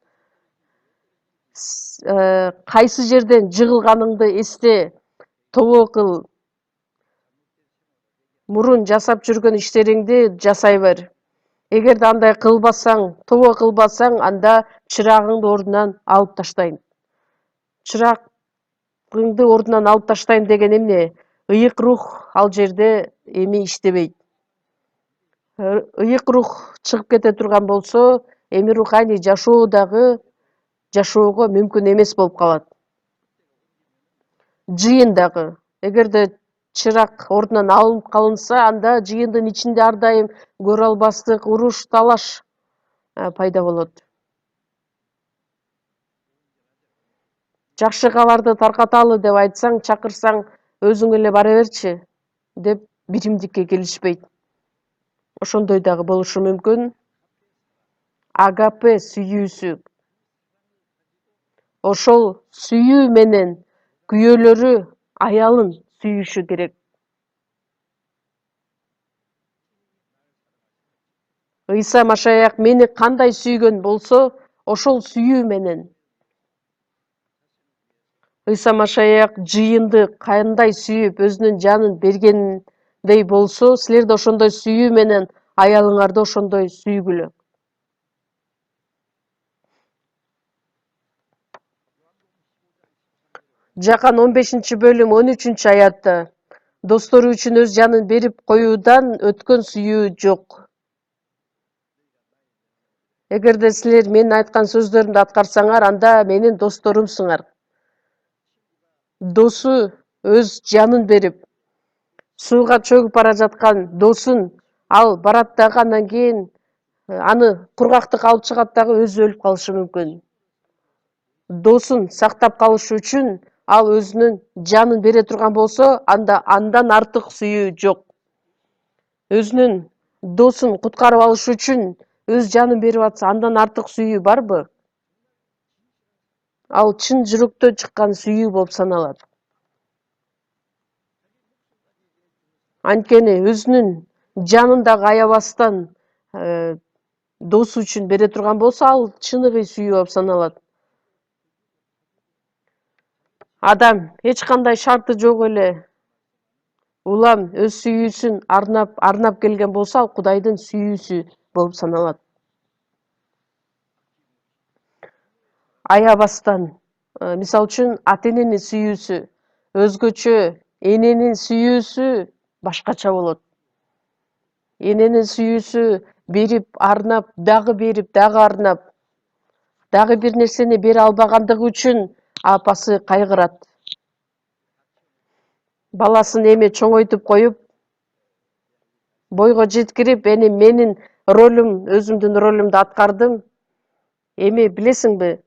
кайсы жерден жыгылганыңды эсте, тобо кыл. Мурун жасап жүргөн иштериңди жасай бер. Эгерде андай кылбасаң, тобо кылбасаң, анда чырагыңды ордунан алып таштайм. Чырагыңды ордунан алып таштайм деген эмне? Ыйык рух ал жерде эми иштебейт. Ыйык рух чыгып кете турган болсо, эми руханий жашоо дагы жашоого мүмкүн эмес болуп калат. Жыйын дагы. Эгерде чырак ордунан алынып калынса, анда жыйындын ичинде ар дайым көрө албастык, уруш, талаш пайда болот. Жакшы кабарды таркаталы деп айтсаң, чакырсаң, өзүң эле бара берчи деп биримдикке келишпейт. Ошондой дагы болушу мүмкүн. Агапе сүйүүсү. Ошол сүйүү менен күйөөлөрү аялын сүйүшү керек. Ыйса Машаяк мени кандай сүйгөн болсо, ошол сүйүү менен. Ыйса Машаяк жыйынды кандай сүйүп, өзүнүн жанын бергендей болсо, силер да ошондой сүйүү менен аялыңарды ошондой сүйгүлө. Жакан 15-бөлүм 13-аятта достору үчүн өз жанын берип коюудан өткөн сүйүү жок. Эгерде силер менин айткан сөздөрүмдү аткарсаңар, анда менин досторумсуңар. Досу өз жанын берип, сууга чөгүп бара жаткан досун ал барат дагы, андан кийин аны кургактыкка алып чыгат дагы, өзү өлүп калышы мүмкүн. Досун сактап калыш үчүн ал өзүнүн жанын бере турган болсо, анда андан артык сүйүү жок. Өзүнүн досун куткарып алыш үчүн өз жанын берип атса, андан артык сүйүү барбы? Ал чын жүрөктөн чыккан сүйүү болуп саналат. Анткени өзүнүн жанын дагы аябастан досу үчүн бере турган болсо, ал чыныгы сүйүү болуп саналат. Адам эч кандай шарты жок эле улам өз сүйүүсүн арнап келген болсо, ал Кудайдын сүйүүсү болуп саналат. Аябастан, мисалы үчүн ата-эненин сүйүүсү өзгөчө, эненин сүйүүсү башкача болот. Эненин сүйүүсү берип, арнап, дагы арнап, дагы бир нерсени бере албагандыгы үчүн апасы кайгырат. Баласын эми чоңойтуп коюп, бойго жеткирип, эми менин ролум, өзүмдүн ролумду аткардым. Эми билесиңби,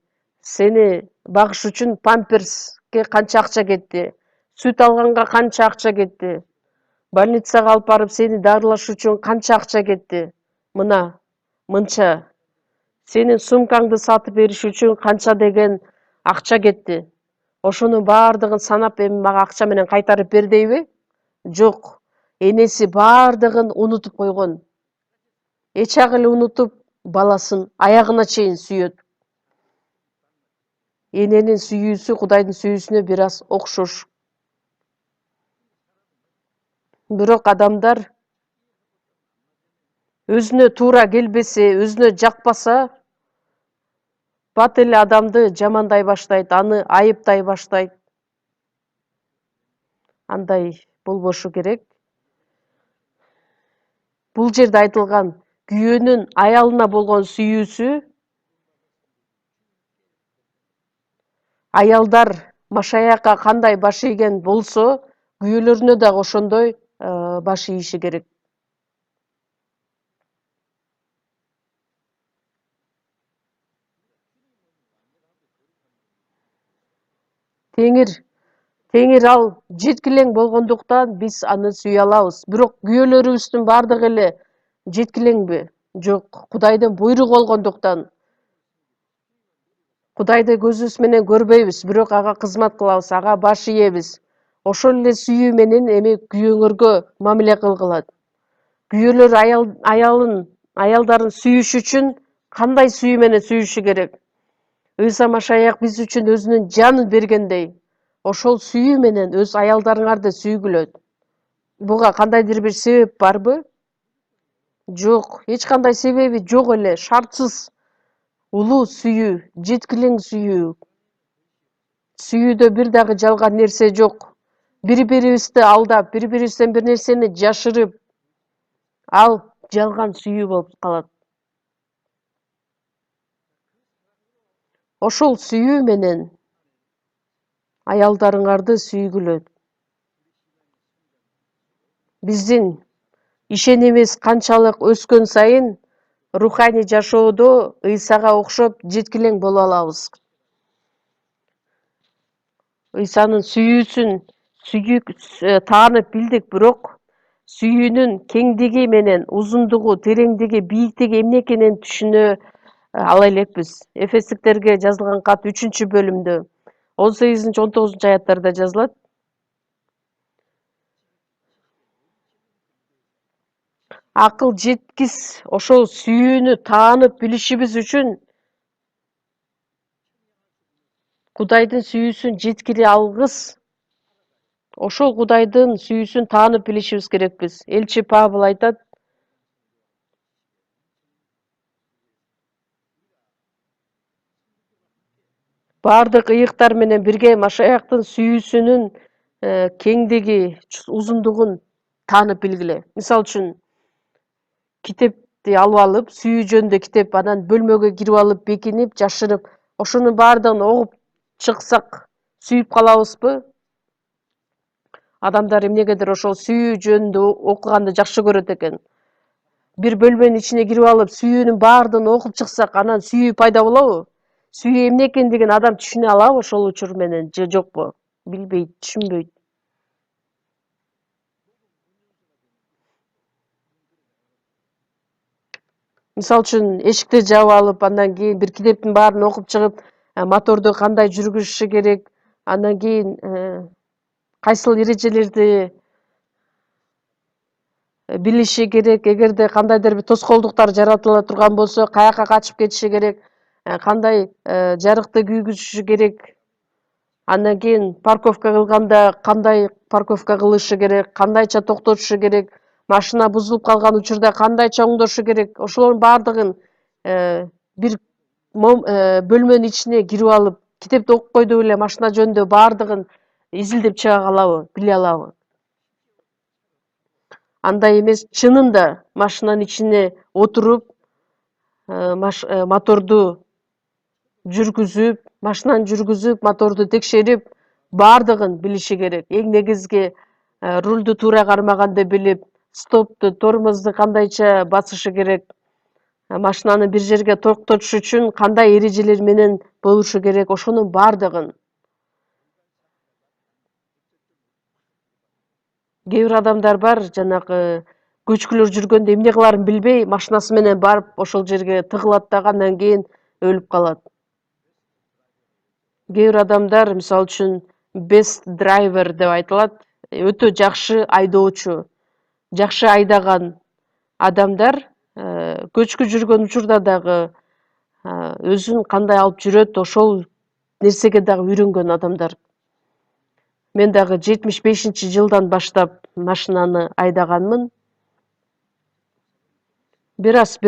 сени багыш үчүн памперске канча акча кетти, сүт алганга канча акча кетти, больницага алып барып сени дарылаш үчүн канча акча кетти, мына мынча, сенин сумкаңды сатып бериш үчүн канча деген акча кетти. Ошонун баардыгын санап, эми мага акча менен кайтарып бер дейби? Жок. Энеси баардыгын унутуп койгон. Эчак эле унутуп, баласын аягына чейин сүйөт. Эненин сүйүүсү Кудайдын сүйүүсүнө бир аз окшош. Бирок адамдар өзүнө туура келбесе, өзүнө жакпаса, бат эле адамды жамандай баштайт, аны айыптай баштайт. Андай болбошу керек. Бул жерде айтылган күйөөнүн аялына болгон сүйүүсү аялдар машаякка кандай баш ийген болсо, күйөөлөрүнө дагы ошондой баш ийиши керек. Теңир ал жеткилең болгондуктан биз аны сүйө алабыз. Бирок күйөөлөрүбүздүн бардыгы эле жеткилеңби? Жок, Кудайдын буйругу болгондуктан Кудайды көзүбүз менен көрбөйбүз, бирок ага кызмат кылабыз, ага баш ийебиз. Ошол эле сүйүү менен эми күйөөңөргө мамиле кылгылат. Күйөөлөр аялдарын сүйүш үчүн кандай сүйүү менен сүйүшү керек? Ыйса Машаяк биз үчүн өзүнүн жанын бергендей, ошол сүйүү менен өз аялдарыңарды сүйгүлөт. Буга кандайдыр бир себеп барбы? Жок, эч кандай себеби жок эле, шартсыз улуу сүйүү, жеткилең сүйүү. Сүйүүдө бир дагы жалган нерсе жок. Бири-бирибизди алдап, бири-бирибизден бир нерсени жашырып, ал жалган сүйүү болуп калат. Ошол сүйүү менен аялдарыңарды сүйгүлөт. Биздин ишенимибиз канчалык өскөн сайын руханий жашоодо Ыйсага окшоп жеткилең боло алабыз. Ыйсанын сүйүүсүн таанып билдик, бирок сүйүүнүн кеңдиги менен узундугу, тереңдиги, бийиктиги эмне экенин түшүнө ала элекпиз. Эфестиктерге жазылган кат 3-бөлүмдө 18-19 аяттарда жазылат. Акыл жеткис ошол сүйүүнү таанып билишибиз үчүн Кудайдын сүйүүсүн жеткире алгыс. Ошол Кудайдын сүйүүсүн таанып билишибиз керекпиз. Элчи Павыл айтат: бардык ыйыктар менен бирге Машаяктын сүйүүсүнүн кеңдиги, узундугун таанып билгиле. Мисалы үчүн, китепти алып, сүйүү жөнүндө китеп, анан бөлмөгө кирип алып, бекинип, жашырып, ошонун бардыгын угуп чыксак, сүйүп калабызбы? Адамдар эмнегедир ошол сүйүү жөнүндө окуганды жакшы көрөт экен. Бир бөлмөнүн ичине кирип алып, сүйүүнүн баардыгын окуп чыксак, анан сүйүү пайда болобу? Сүйүү эмне экендигин адам түшүнө алабы ошол учур менен же жокпу? Билбейт, түшүнбөйт. Мисалы үчүн, эшикти жаап алып, андан кийин бир китептин баарын окуп чыгып, моторду кандай жүргүзүшү керек, андан кийин кайсыл эрежелерди билиши керек, эгерде кандайдыр бир тоскоолдуктар жаратыла турган болсо, каяка качып кетиши керек, кандай жарыкты күйгүзүшү керек, андан кийин парковка кылганда кандай парковка кылышы керек, кандайча токтотушу керек, машина бузулуп калган учурда кандайча оңдошу керек, ошолордун баардыгын бир бөлмөнүн ичине кирип алып, китепти окуп койду эле машина жөнүндө баардыгын изилдеп чыга алабы, биле алабы? Андай эмес, чынында машинанын ичине отуруп, моторду жүргүзүп, машинаны жүргүзүп, моторду текшерип, баардыгын билиши керек. Эң негизги рулду туура кармаганды билип, стопту, тормозду кандайча басышы керек, машинаны бир жерге токтотуш үчүн кандай эрежелер менен болушу керек, ошонун баардыгын. Кээ бир адамдар бар, жанагы көчкүлөр жүргөндө эмне кыларын билбей, машинасы менен барып ошол жерге тыгылат дагы андан кийин өлүп калат. Кээ бир адамдар, мисалы үчүн, best driver деп айтылат, өтө жакшы айдоочу, жакшы айдаган адамдар көчкү жүргөн учурда дагы өзүн кандай алып жүрөт, ошол нерсеге дагы үйрөнгөн адамдар. Мен дагы 75-жылдан баштап машинаны айдаганмын. Бир аз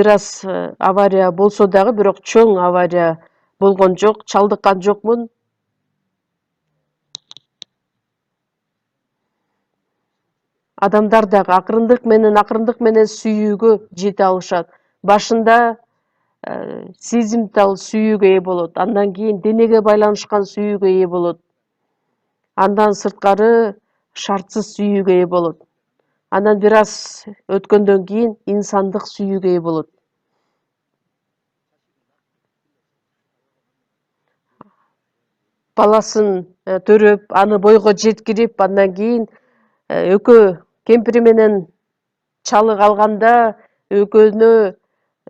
авария болсо дагы, бирок чоң авария болгон жок, чалдыккан жокмун. Адамдар дагы акырындык менен сүйүүгө жете алышат. Башында сезимтал сүйүүгө ээ болот, андан кийин денеге байланышкан сүйүүгө ээ болот, андан сырткары шартсыз сүйүүгө ээ болот. Анан бир аз өткөндөн кийин инсандык сүйүүгө ээ болот. Баласын төрөп, аны бойго жеткирип, андан кийин экөө кемпири менен чалы калганда экөөнө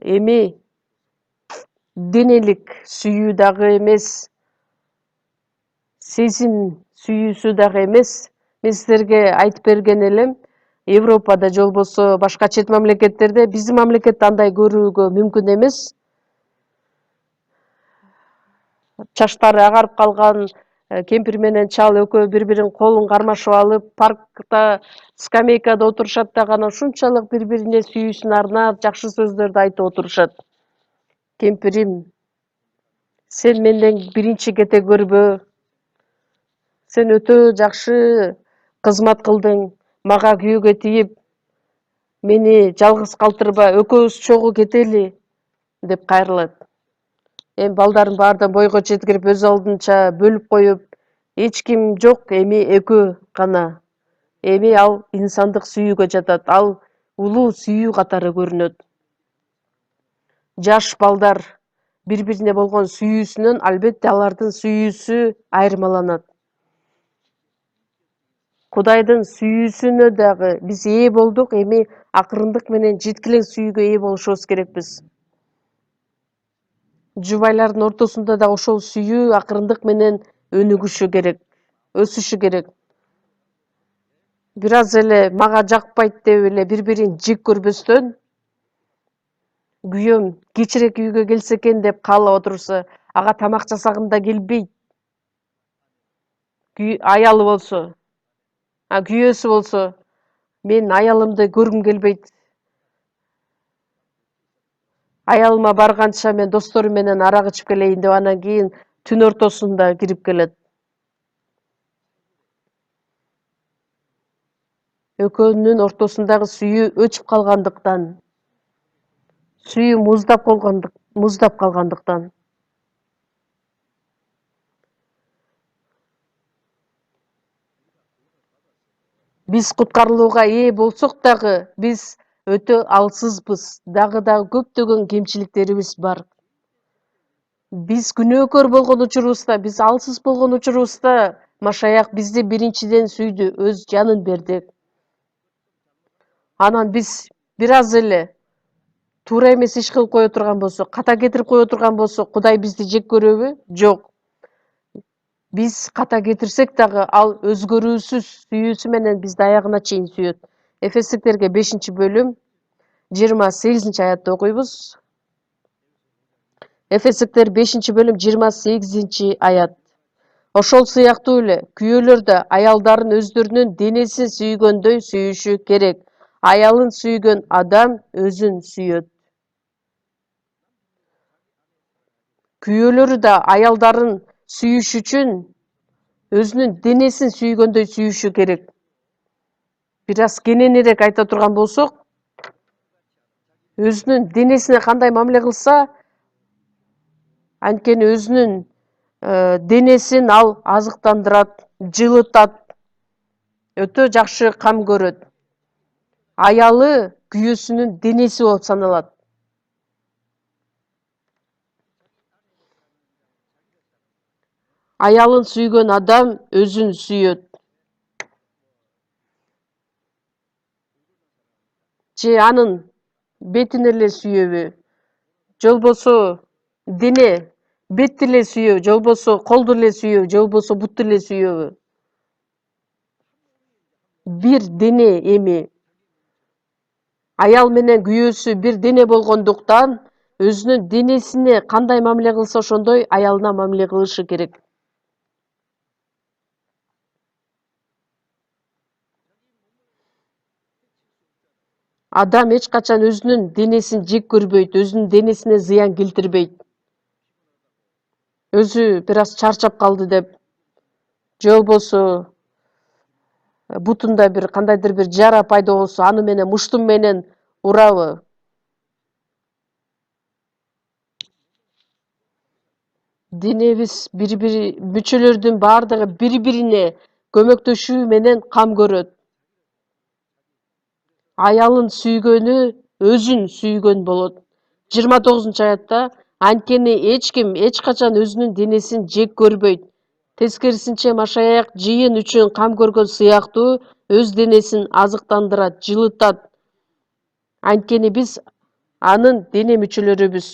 эми денелик сүйүү дагы эмес, сезим сүйүүсү дагы эмес. Мен силерге айтып берген элем, Европада же болбосо башка чет мамлекеттерде, биздин мамлекетте андай көрүүгө мүмкүн эмес. Чачтары агарып калган кемпир менен чал экөө бири биринин колун кармашып алып, паркта скамейкада отурушат дагы анан ушунчалык бири бирине сүйүүсүн арнап, жакшы сөздөрдү айтып отурушат. Кемпирим, сен менден биринчи кете көрбө, сен өтө жакшы кызмат кылдың, мага күйөөгө тийип, мени жалгыз калтырба, экөөбүз чогуу кетели деп кайрылат. Эми балдарын баардан бойго жеткирип, өз алдынча бөлүп коюп, эч ким жок, эми экөө гана. Эми ал инсандык сүйүүгө жатат, ал улуу сүйүү катары көрүнөт. Жаш балдар бири бирине болгон сүйүүсүнөн албетте алардын сүйүүсү айырмаланат. Кудайдын сүйүүсүнө дагы биз ээ болдук, эми акырындык менен жеткилең сүйүүгө ээ болушубуз керекпиз. Жубайлардын ортосунда дагы ошол сүйүү акырындык менен өнүгүшү керек, өсүшү керек. Бир аз эле мага жакпайт деп эле бири бирин жек көрбөстөн, күйөөм кечирээк үйгө келсе экен деп каалап отурса, ага тамак жасагым да келбейт. Аялы болсо, күйөөсү болсо, мен аялымды көргүм келбейт. Аялыма барганча мен досторум менен арак ичип келейин деп анан кийин түн ортосунда кирип келет. Экөөнүн ортосундагы сүйүү өчүп калгандыктан, сүйүү муздап калгандыктан. Биз куткарылууга ээ болсок дагы, биз өтө алсызбыз, дагы көптөгөн кемчиликтерибиз бар. Биз күнөөкөр болгон учурубузда, биз алсыз болгон учурубузда Машаяк бизди биринчиден сүйдү, өз жанын берди. Анан биз бир аз эле туура эмес иш кылып кое турган болсок, ката кетирип кое турган болсок, Кудай бизди жек көрөбү? Жок. Биз ката кетирсек дагы ал өзгөрүүсүз сүйүүсү менен бизди аягына чейин сүйөт. Эфестиктерге 5-бөлүм 28-аятты окуйбуз. Эфестиктер 5-бөлүм 28-аят. Ошол сыяктуу эле күйөөлөр да аялдарын өздөрүнүн денесин сүйгөндөй сүйүшү керек. Аялын сүйгөн адам өзүн сүйөт. Күйөөлөрү да аялдарын сүйүш үчүн өзүнүн денесин сүйгөндөй сүйүшү керек. Бир аз кененирээк айта турган болсок, өзүнүн денесине кандай мамиле кылса, анткени өзүнүн денесин ал азыктандырат, жылытат, өтө жакшы кам көрөт. Аялы күйөөсүнүн денеси болуп саналат. Аялын сүйгөн адам өзүн сүйөт. Же анын бетин эле сүйөбү? Же болбосо дене бетти эле сүйөбү? Же болбосо колду эле сүйөбү? Же болбосо бутту эле сүйөбү? Бир дене эми. Аял менен күйөөсү бир дене болгондуктан, өзүнүн денесине кандай мамиле кылса ошондой аялына мамиле кылышы керек. Адам эч качан өзүнүн денесин жек көрбөйт, өзүнүн денесине зыян келтирбейт. Өзү бир аз чарчап калды деп, же болбосо бутунда бир кандайдыр бир жара пайда болсо, аны менен муштум менен урабы. Денебиз бири-бири мүчөлөрдүн баардыгы бири-бирине көмөктөшүү менен кам көрөт. Аялын сүйгөнү өзүн сүйгөн болот. 29-аятта анткени эч ким эч качан өзүнүн денесин жек көрбөйт. Тескерисинче Машаяк жыйын үчүн кам көргөн сыяктуу өз денесин азыктандырат, жылытат. Анткени биз анын дене мүчөлөрүбүз.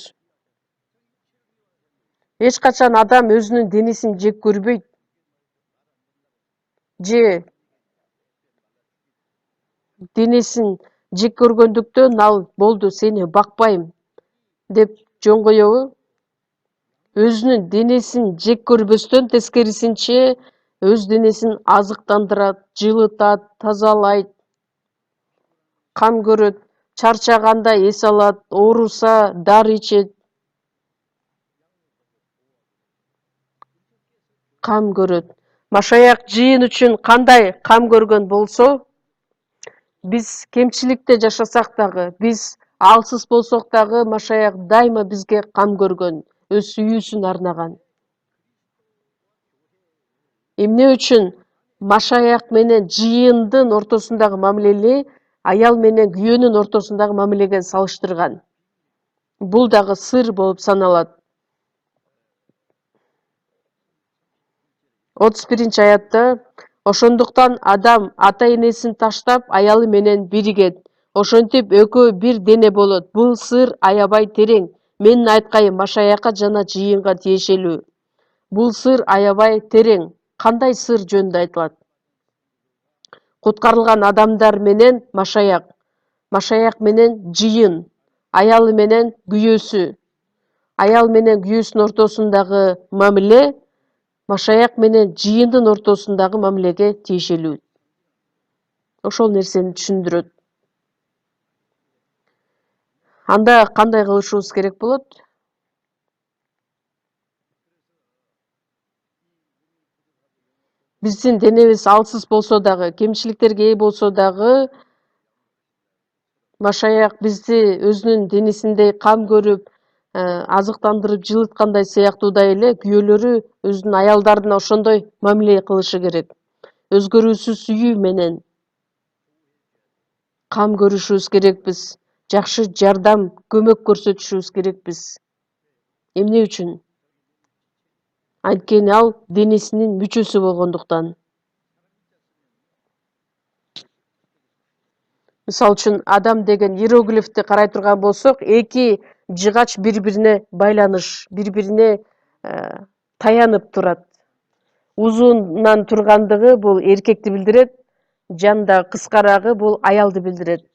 Эч качан адам өзүнүн денесин жек көрбөйт. Же денесин жек көргөндүктөн ал болду сени бакпайм деп жөн коёбу? Өзүнүн денесин жек көрбөстөн тескерисинче өз денесин азыктандырат, жылытат, тазалайт, кам көрөт, чарчаганда эс алат, ооруса дары ичет, кам көрөт. Машаяк жыйын үчүн кандай кам көргөн болсо, биз кемчиликте жашасак дагы, биз алсыз болсок дагы Машаяк дайыма бизге кам көргөн, өз сүйүүсүн арнаган. Эмне үчүн Машаяк менен жыйындын ортосундагы мамилени аял менен күйөөнүн ортосундагы мамилеге салыштырган? Бул дагы сыр болуп саналат. 31-аятта ошондуктан адам ата энесин таштап аялы менен биригет. Ошентип экөө бир дене болот. Бул сыр аябай терең. Менин айткайым Машаякка жана жыйынга тиешелүү. Бул сыр аябай терең. Кандай сыр жөнүндө айтылат? Куткарылган адамдар менен Машаяк, Машаяк менен жыйын, аялы менен күйөөсү, аял менен күйөөсүнүн ортосундагы мамиле Машаяк менен жыйындын ортосундагы мамилеге тиешелүү. Ошол нерсени түшүндүрөт. Анда кандай кылышыбыз керек болот? Биздин денебиз алсыз болсо дагы, кемчиликтерге ээ болсо дагы, Машаяк бизди өзүнүн денесиндей кам көрүп, азыктандырып, жылыткандай сыяктуудай эле күйөөлөрү өзүнүн аялдарына ошондой мамиле кылышы керек. Өзгөрүүсүз сүйүү менен кам көрүшүбүз керекпиз. Жакшы жардам, көмөк көрсөтүшүбүз керекпиз. Эмне үчүн? Анткени ал денесинин мүчөсү болгондуктан. Мисалы үчүн адам деген иероглифти карай турган болсок, эки жыгач бири-бирине байланыш, бири-бирине таянып турат. Узунунан тургандыгы бул эркекти билдирет, жанында кыскарагы бул аялды билдирет.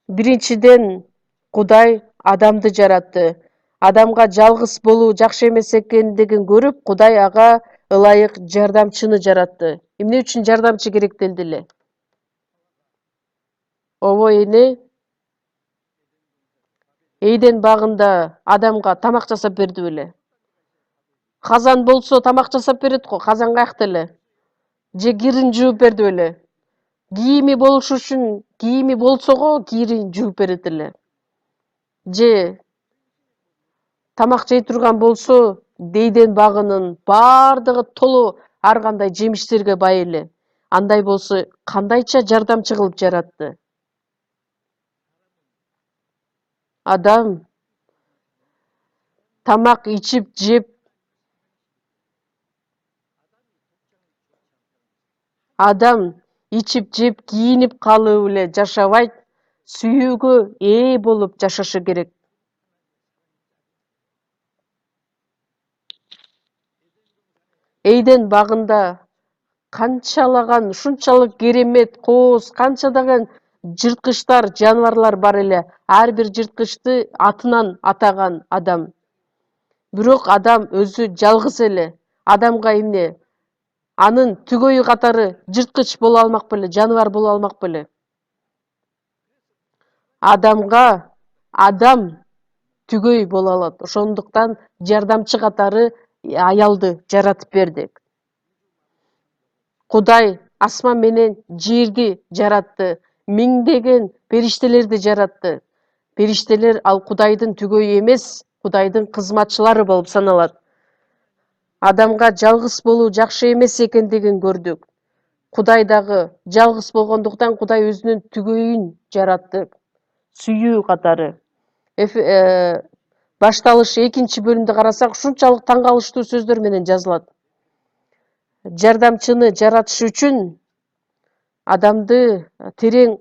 Биринчиден Кудай адамды жаратты. Адамга жалгыз болуу жакшы эмес экендигин көрүп, Кудай ага ылайык жардамчыны жаратты. Эмне үчүн жардамчы керектелди эле? Обо эне Эйден багында адамга тамак жасап берди беле? Казан болсо тамак жасап берет го, казан каякта эле? Же кирин жууп берди беле? Кийими болуш үчүн кийими болсо го кирин жууп берет эле. Же тамак жей турган болсо, Эйден багынын баардыгы толо ар кандай жемиштерге бай эле. Андай болсо кандайча жардамчы кылып жаратты? Адам тамак ичип жеп, адам ичип жеп, кийинип калып эле жашабайт, сүйүүгө ээ болуп жашашы керек. Эйден багында канчалаган, ушунчалык керемет, кооз, канчалаган жырткычтар, жаныбарлар бар эле. Ар бир жырткычты атынан атаган адам. Бирок адам өзү жалгыз эле. Адамга эмне? Анын түгөйү катары жырткыч боло алмак беле, жаныбар боло алмак беле? Адамга адам түгөй боло алат. Ошондуктан жардамчы катары аялды жаратып берди. Кудай асман менен жерди жаратты. Миңдеген периштелерди жаратты. Периштелер ал Кудайдын түгөйү эмес, Кудайдын кызматчылары болуп саналат. Адамга жалгыз болуу жакшы эмес экендигин көрдүк. Кудай дагы жалгыз болгондуктан Кудай өзүнүн түгөйүн жаратты. Сүйүү катары. Башталыш 2-бөлүмдү карасак, ушунчалык таң калыштуу сөздөр менен жазылат. Жардамчыны жаратыш үчүн адамды терең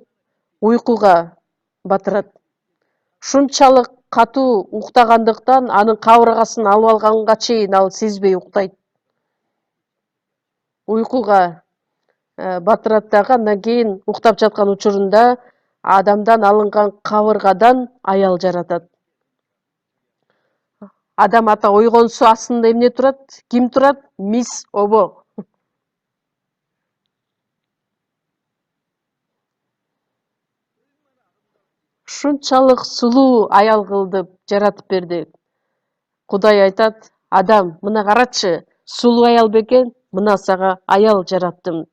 уйкуга батырат. Ушунчалык катуу уктагандыктан анын кабыргасын алып алганга чейин ал сезбей уктайт. Уйкуга батырат дагы, андан кийин уктап жаткан учурунда адамдан алынган кабыргадан аял жаратат. Адам ата ойгонсо астында эмне турат? Ким турат? Мис обо. Ушунчалык сулуу аял кылдып жаратып берди. Кудай айтат: "Адам, мына карачы, сулуу аял бекен, мына сага аял жараттым."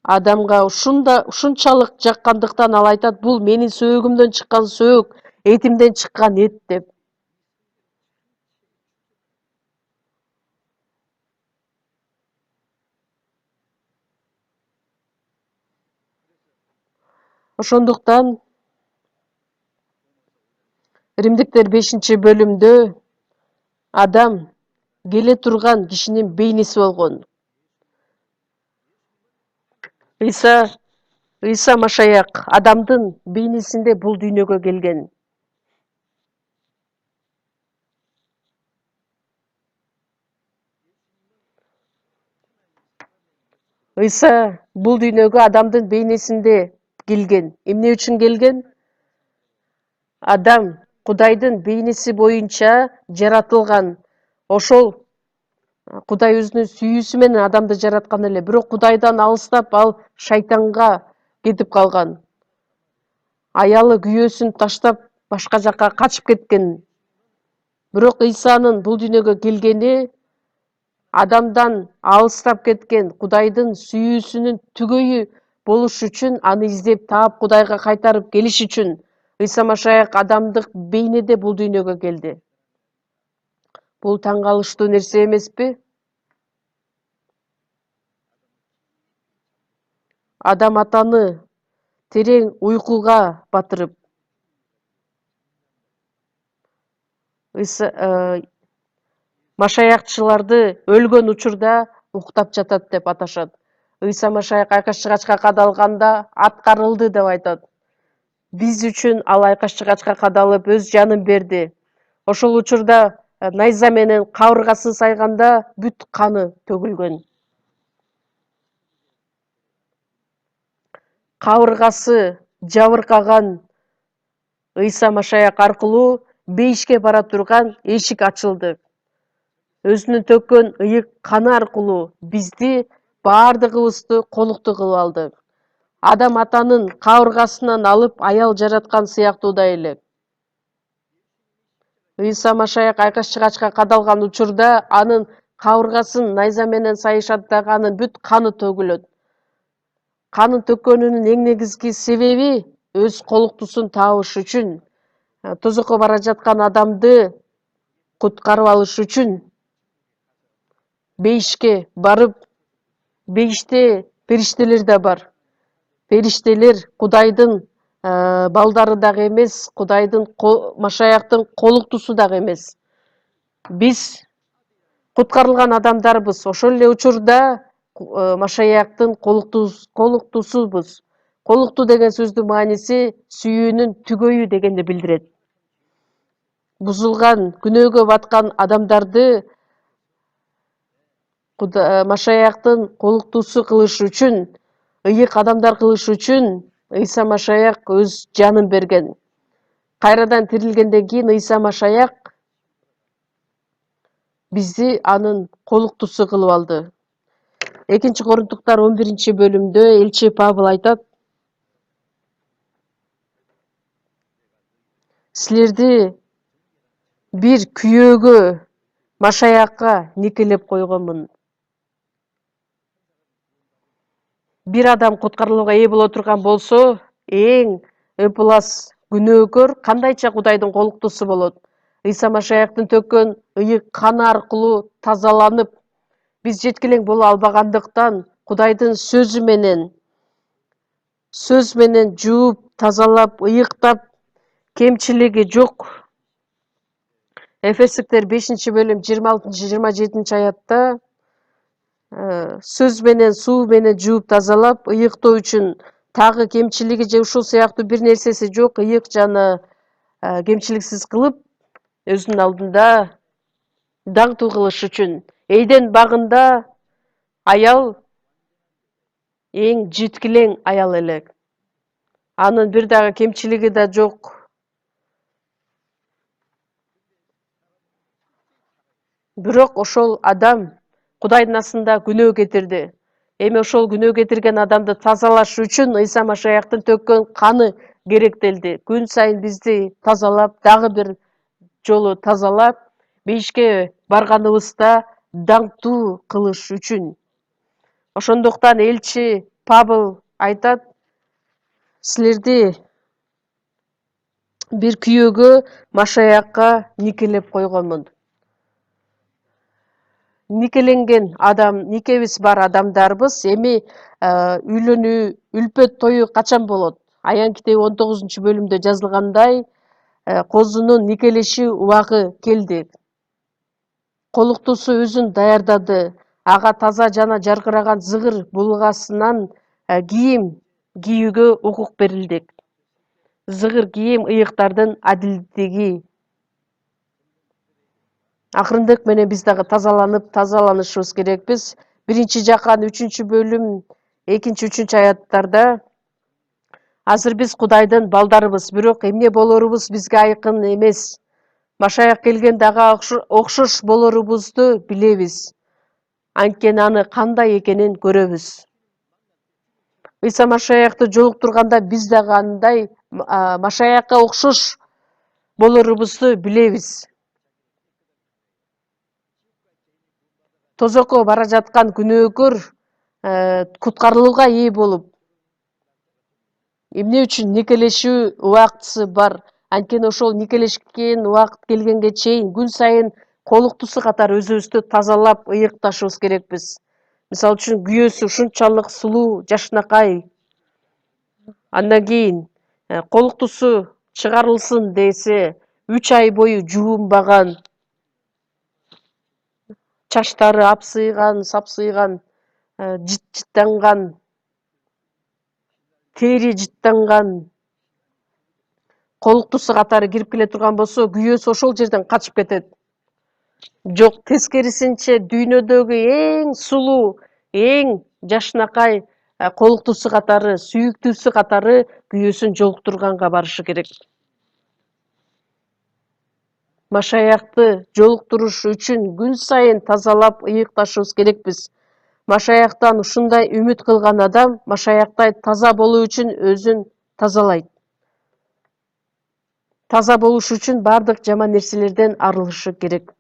Адамга ушунчалык жаккандыктан ал айтат: "Бул менин сөөгүмдөн чыккан сөөк, этимден чыккан эт" деп. Ошондуктан Римдиктер 5-бөлүмдө адам келе турган кишинин бейнеси болгон. Ыйса Машаяк адамдын бейнесинде бул дүйнөгө келген. Ыйса бул дүйнөгө адамдын бейнесинде келген. Эмне үчүн келген? Адам Кудайдын бейнеси боюнча жаратылган. Ошол Кудай өзүнүн сүйүүсү менен адамды жараткан эле. Бирок Кудайдан алыстап, ал шайтанга кетип калган. Аялы күйөөсүн таштап, башка жакка качып кеткен. Бирок Ыйсанын бул дүйнөгө келгени адамдан алыстап кеткен Кудайдын сүйүүсүнүн түгөйү болуш үчүн, аны издеп таап Кудайга кайтарып келиш үчүн Ыйса Машаяк адамдык бейнеде бул дүйнөгө келди. Бул таң калыштуу нерсе эмеспи? Адам атаны терең уйкуга батырып, Машаякчыларды өлгөн учурда уктап жатат деп аташат. Ыйса Машаяк айкаш-чыгачка кадалганда аткарылды деп айтат. Биз үчүн ал айкаш-чыгачка кадалып өз жанын берди. Ошол учурда найза менен кабыргасы сайганда бүт каны төгүлгөн. Кабыргасы жабыркаган Ыйса Машаяк аркылуу бейишке бара турган эшик ачылды. Өзүнүн төккөн ыйык каны аркылуу бизди баардыгыбызды колуктуу кылып алды. Адам атанын кабыргасынан алып аял жараткан сыяктуудай эле. Ыйса Машаяк айкаш-чыгачка кадалган учурда анын кабыргасын найза менен сайышат дагы, анын бүт каны төгүлөт. Канын төккөнүнүн эң негизги себеби өз колуктусун табыш үчүн, тозокко бара жаткан адамды куткарып алыш үчүн бейишке барып, бейиште периштелер да бар. Периштелер Кудайдын балдары дагы эмес, Кудайдын Машаяктын колуктусу дагы эмес. Биз куткарылган адамдарбыз. Ошол эле учурда Машаяктын колуктусубуз. Колуктуу деген сөздүн мааниси сүйүүнүн түгөйү дегенди билдирет. Бузулган, күнөөгө баткан адамдарды Машаяктын колуктусу кылыш үчүн, ыйык адамдар кылыш үчүн Ыйса Машаяк өз жанын берген. Кайрадан тирилгенден кийин Ыйса Машаяк бизди анын колуктусу кылып алды. 2 Корунтуктар 11-бөлүмдө элчи Павыл айтат: силерди бир күйөөгө, машаякка никелеп койгонмун. Бир адам куткарылууга ээ боло турган болсо, эң ыплас күнөөкөр кандайча Кудайдын колуктусу болот. Ыйса Машаяктын төккөн ыйык каны аркылуу тазаланып, биз жеткилең боло албагандыктан Кудайдын сөз менен жууп, тазалап, ыйыктап, кемчилиги жок. Эфестиктер 5-бөлүм 26-27 аятта сөз менен, суу менен жууп тазалап, ыйыктоо үчүн тагы кемчилиги же ушул сыяктуу бир нерсеси жок, ыйык жана кемчиликсиз кылып, өзүнүн алдында даңктуу кылыш үчүн. Эйден багында аял эң жеткилең аял эле. Анын бир дагы кемчилиги да жок. Бирок ошол адам Кудайдын астында күнөө кетирди. Эми ошол күнөө кетирген адамды тазалаш үчүн Ыйса Машаяктын төккөн каны керектелди. Күн сайын бизди тазалап, дагы бир жолу тазалап, бейишке барганыбызда даңктуу кылыш үчүн. Ошондуктан элчи Павыл айтат, силерди бир күйөөгө, Машаякка никелеп койгонмун. Никеленген адам, никебиз бар адамдарбыз. Эми үйлөнүү, үлпөт тою качан болот? Аян китеби 19-бөлүмдө жазылгандай, козунун никелеши убагы келди. Колуктусу өзүн даярдады. Ага таза жана жаркыраган зыгыр булгасынан кийим кийүүгө укук берилди. Зыгыр кийим ыйыктардын адилдиги. Акырындык менен биз дагы тазаланышыбыз керекпиз. 1-Жакан 3-бөлүм 2-3 аяттарда азыр биз Кудайдын балдарыбыз, бирок эмне болорубуз бизге айкын эмес. Машаяк келгенде ага окшош болорубузду билебиз. Анткени аны кандай экенин көрөбүз. Ыйса Машаякты жолуктурганда биз дагы андай Машаякка окшош болорубузду билебиз. Тозокко бара жаткан күнөөкөр куткарылууга ээ болуп, эмне үчүн никелешүү убактысы бар. Анткени ошол никелешкен убакыт келгенге чейин күн сайын колуктусу катары өзүбүздү тазалап, ыйыкташыбыз керекпиз. Мисалы үчүн күйөөсү ушунчалык сулуу, жашнакай. Андан кийин колуктусу чыгарылсын десе, 3 ай бою жуунбаган, чачтары апсыйган, сапсыйган, жыттанган, тери жыттанган, колуктусу катары кирип келе турган болсо, күйөөсү ошол жерден качып кетет. Жок, тескерисинче дүйнөдөгү эң сулуу, эң жашнакай колуктусу катары, сүйүктүүсү катары күйөөсүн жолуктурганга барышы керек. Машаякты жолуктуруш үчүн күн сайын тазалап, ыйыкташыбыз керекпиз. Машаяктан ушундай үмүт кылган адам Машаяктай таза болуу үчүн өзүн тазалайт. Таза болуш үчүн бардык жаман нерселерден арылышы керек.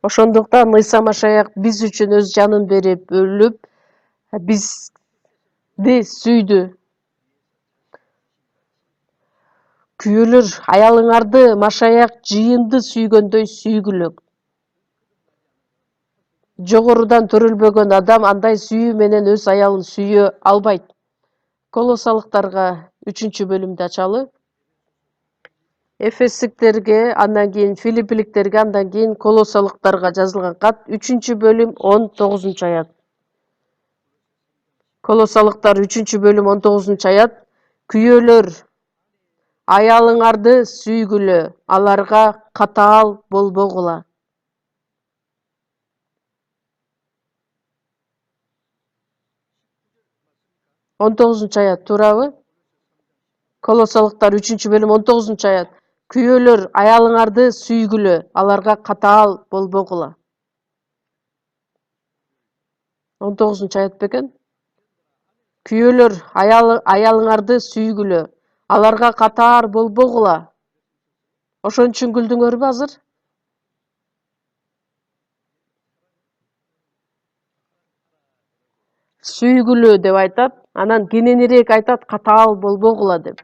Ошондуктан Ыйса Машаяк биз үчүн өз жанын берип, өлүп, бизди сүйдү. Күйөөлөр, аялыңарды Машаяк жыйынды сүйгөндөй сүйгүлө. Жогорудан төрөлбөгөн адам андай сүйүү менен өз аялын сүйө албайт. Колосалыктарга 3-бөлүмдү ачалы. Эфестиктерге, андан кийин Филиппиликтерге, андан кийин Колосалыктарга жазылган кат 3-бөлүм 19 аят. Колосалыктар 3-бөлүм 19 аят. Күйөөлөр, аялыңарды сүйгүлө, аларга катаал болбогула. 19 аят туурабы? Колосалыктар 3-бөлүм 19 аят. Күйөөлөр аялыңарды сүйгүлө, аларга катаал болбогула. 19 аят бекен. Күйөөлөр аялыңарды сүйгүлө, аларга катаар болбогула. Ошон үчүн күлдүңөрбү азыр? Сүйгүлө деп айтат, анан кененирээк айтат катаал болбогула деп.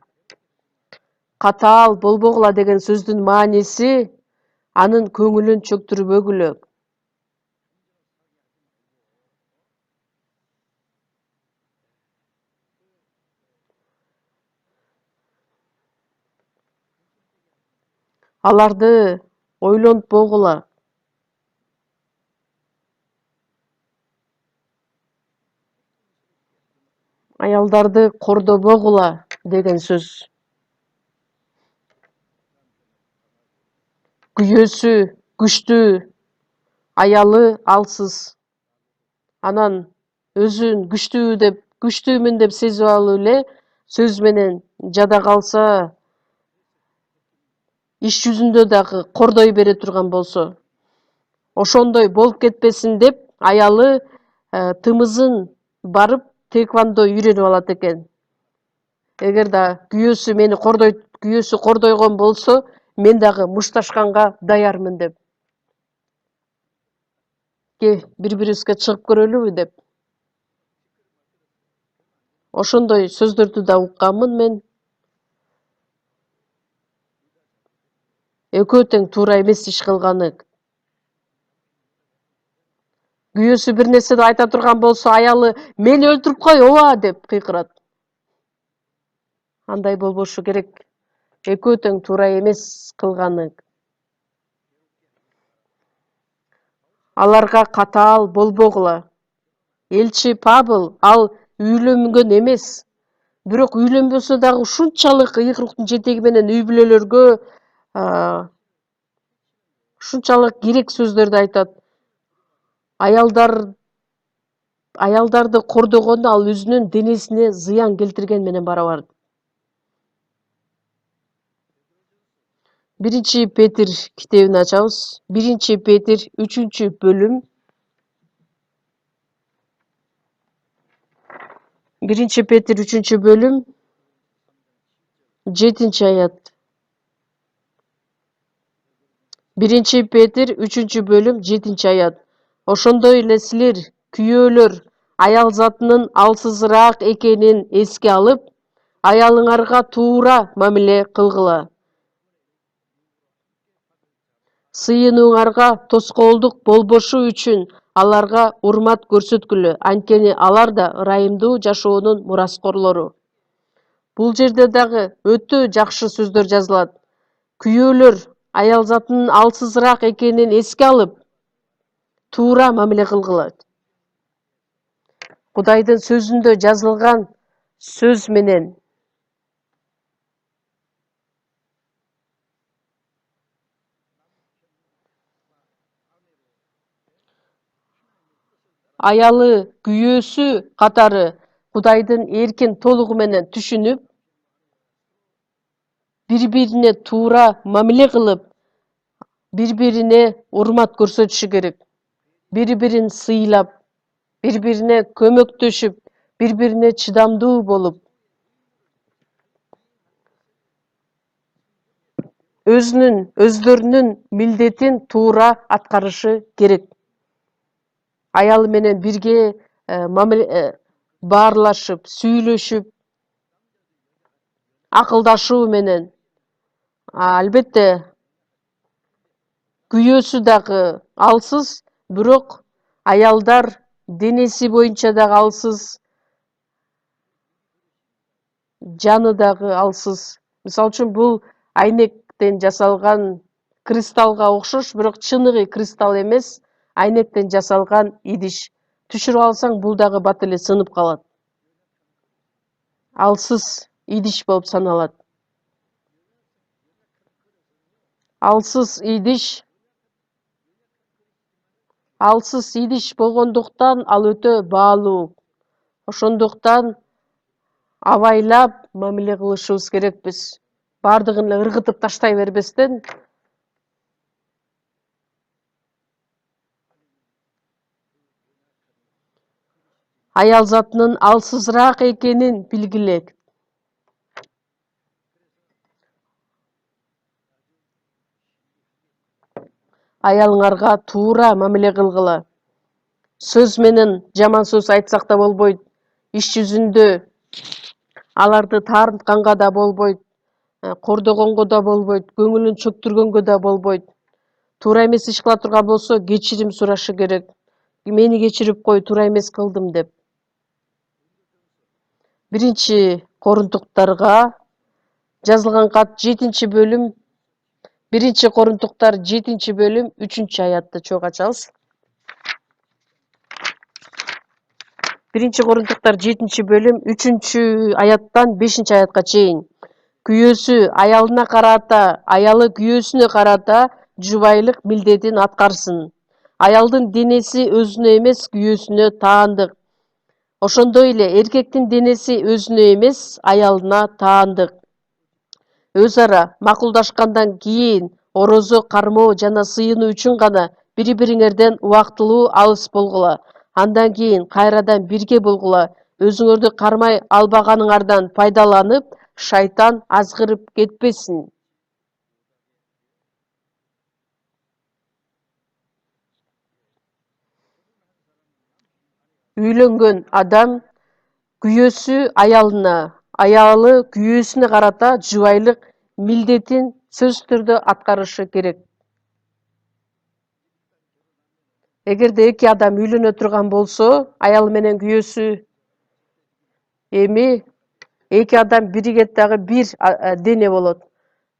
Катаал болбогула деген сөздүн мааниси анын көңүлүн чөктүрбөгүлө. Аларды ойлонтпогула. Аялдарды кордобогула деген сөз. Күйөөсү күчтүү, аялы алсыз. Анан өзүн күчтүүмүн деп сезип алып эле сөз менен жада калса, иш жүзүндө дагы кордой бере турган болсо, ошондой болуп кетпесин деп аялы тымызын барып тэквондо үйрөнүп алат экен. Эгер да күйөөсү кордойгон болсо, мен дагы мушташканга даярмын деп. Бири-бирибизге чыгып көрөлүбү деп. Ошондой сөздөрдү да укканмын мен. Экөө тең туура эмес иш кылганы. Күйөөсү бир нерсени айта турган болсо, аялы мени өлтүрүп кой, ооба деп кыйкырат. Андай болбошу керек. Экөө тең туура эмес кылганы. Аларга катаал болбогула. Элчи Павыл ал үйлөнгөн эмес. Бирок үйлөнбөсө дагы ушунчалык ыйык жетеги менен үй бүлөлөргө ушунчалык керек сөздөрдү айтат. Аялдарды кордогону ал өзүнүн денесине зыян келтирген менен барабар. 1 Петир китебин ачабыз. 1 Петир 3-бөлүм. 1 Петир 3-бөлүм 7-аят. 1 Петир 3-бөлүм 7-аят. Ошондой эле силер күйөөлөр аял затынын алсызыраак экенин эске алып, аялыңарга туура мамиле кылгыла. Сыйынууңарга тоскоолдук болбошу үчүн аларга урмат көрсөткүлө, анткени алар да ырайымдуу жашоонун мураскорлору. Бул жерде дагы өтө жакшы сөздөр жазылат. Күйөөлөр аял затынын алсызыраак экенин эске алып, туура мамиле кылгыла. Кудайдын сөзүндө жазылган сөз менен аялы күйөөсү катары Кудайдын эркин толугу менен түшүнүп, бири-бирине туура мамиле кылып, бири-бирине урмат көрсөтүшү керек. Бири-бирин сыйлап, бири-бирине көмөктөшүп, бири-бирине чыдамдуу болуп, өздөрүнүн милдетин туура аткарышы керек. Аялы менен бирге баарлашып, сүйлөшүп, акылдашуу менен. Албетте, күйөөсү дагы алсыз, бирок аялдар денеси боюнча дагы алсыз, жаны дагы алсыз. Мисалы үчүн бул айнектен жасалган кристаллга окшош, бирок чыныгы кристалл эмес, айнектен жасалган идиш. Түшүрүп алсаң, бул дагы бат эле сынып калат. Алсыз идиш болуп саналат. Алсыз идиш болгондуктан ал өтө баалуу. Ошондуктан абайлап мамиле кылышыбыз керекпиз. бардығын эле ыргытып таштай бербестен аял затынын алсызыраак экенин билгиле. Аялыңарга туура мамиле кылгыла. Сөз менен жаман сөз айтсак да болбойт. Иш жүзүндө аларды таарынтканга да болбойт, кордогонго да болбойт, көңүлүн чөктүргөнгө да болбойт. Туура эмес иш кыла турган болсо кечирим сурашы керек. Мени кечирип кой, туура эмес кылдым деп. Биринчи Корунтуктарга жазылган кат 7-бөлүм, 1-Корунтуктар 7-бөлүм 3-аятты чогуу ачабыз. 1-Корунтуктар 7-бөлүм 3-аяттан 5-аятка чейин. Күйөөсү аялына карата, аялы күйөөсүнө карата жубайлык милдетин аткарсын. Аялдын денеси өзүнө эмес, күйөөсүнө таандык. Ошондой эле эркектин денеси өзүнө эмес, аялына таандык. Өз ара макулдашкандан кийин орозо кармоо жана сыйынуу үчүн гана бири-бириңерден убактылуу алыс болгула. Андан кийин кайрадан бирге болгула. Өзүңөрдү кармай албаганыңардан пайдаланып, шайтан азгырып кетпесин. Үйлөнгөн адам күйөөсү аялына, аялы күйөөсүнө карата жубайлык милдетин сөзсүз түрдө аткарышы керек. Эгерде эки адам үйлөнө турган болсо, аялы менен күйөөсү эми эки адам биригет бир дене болот.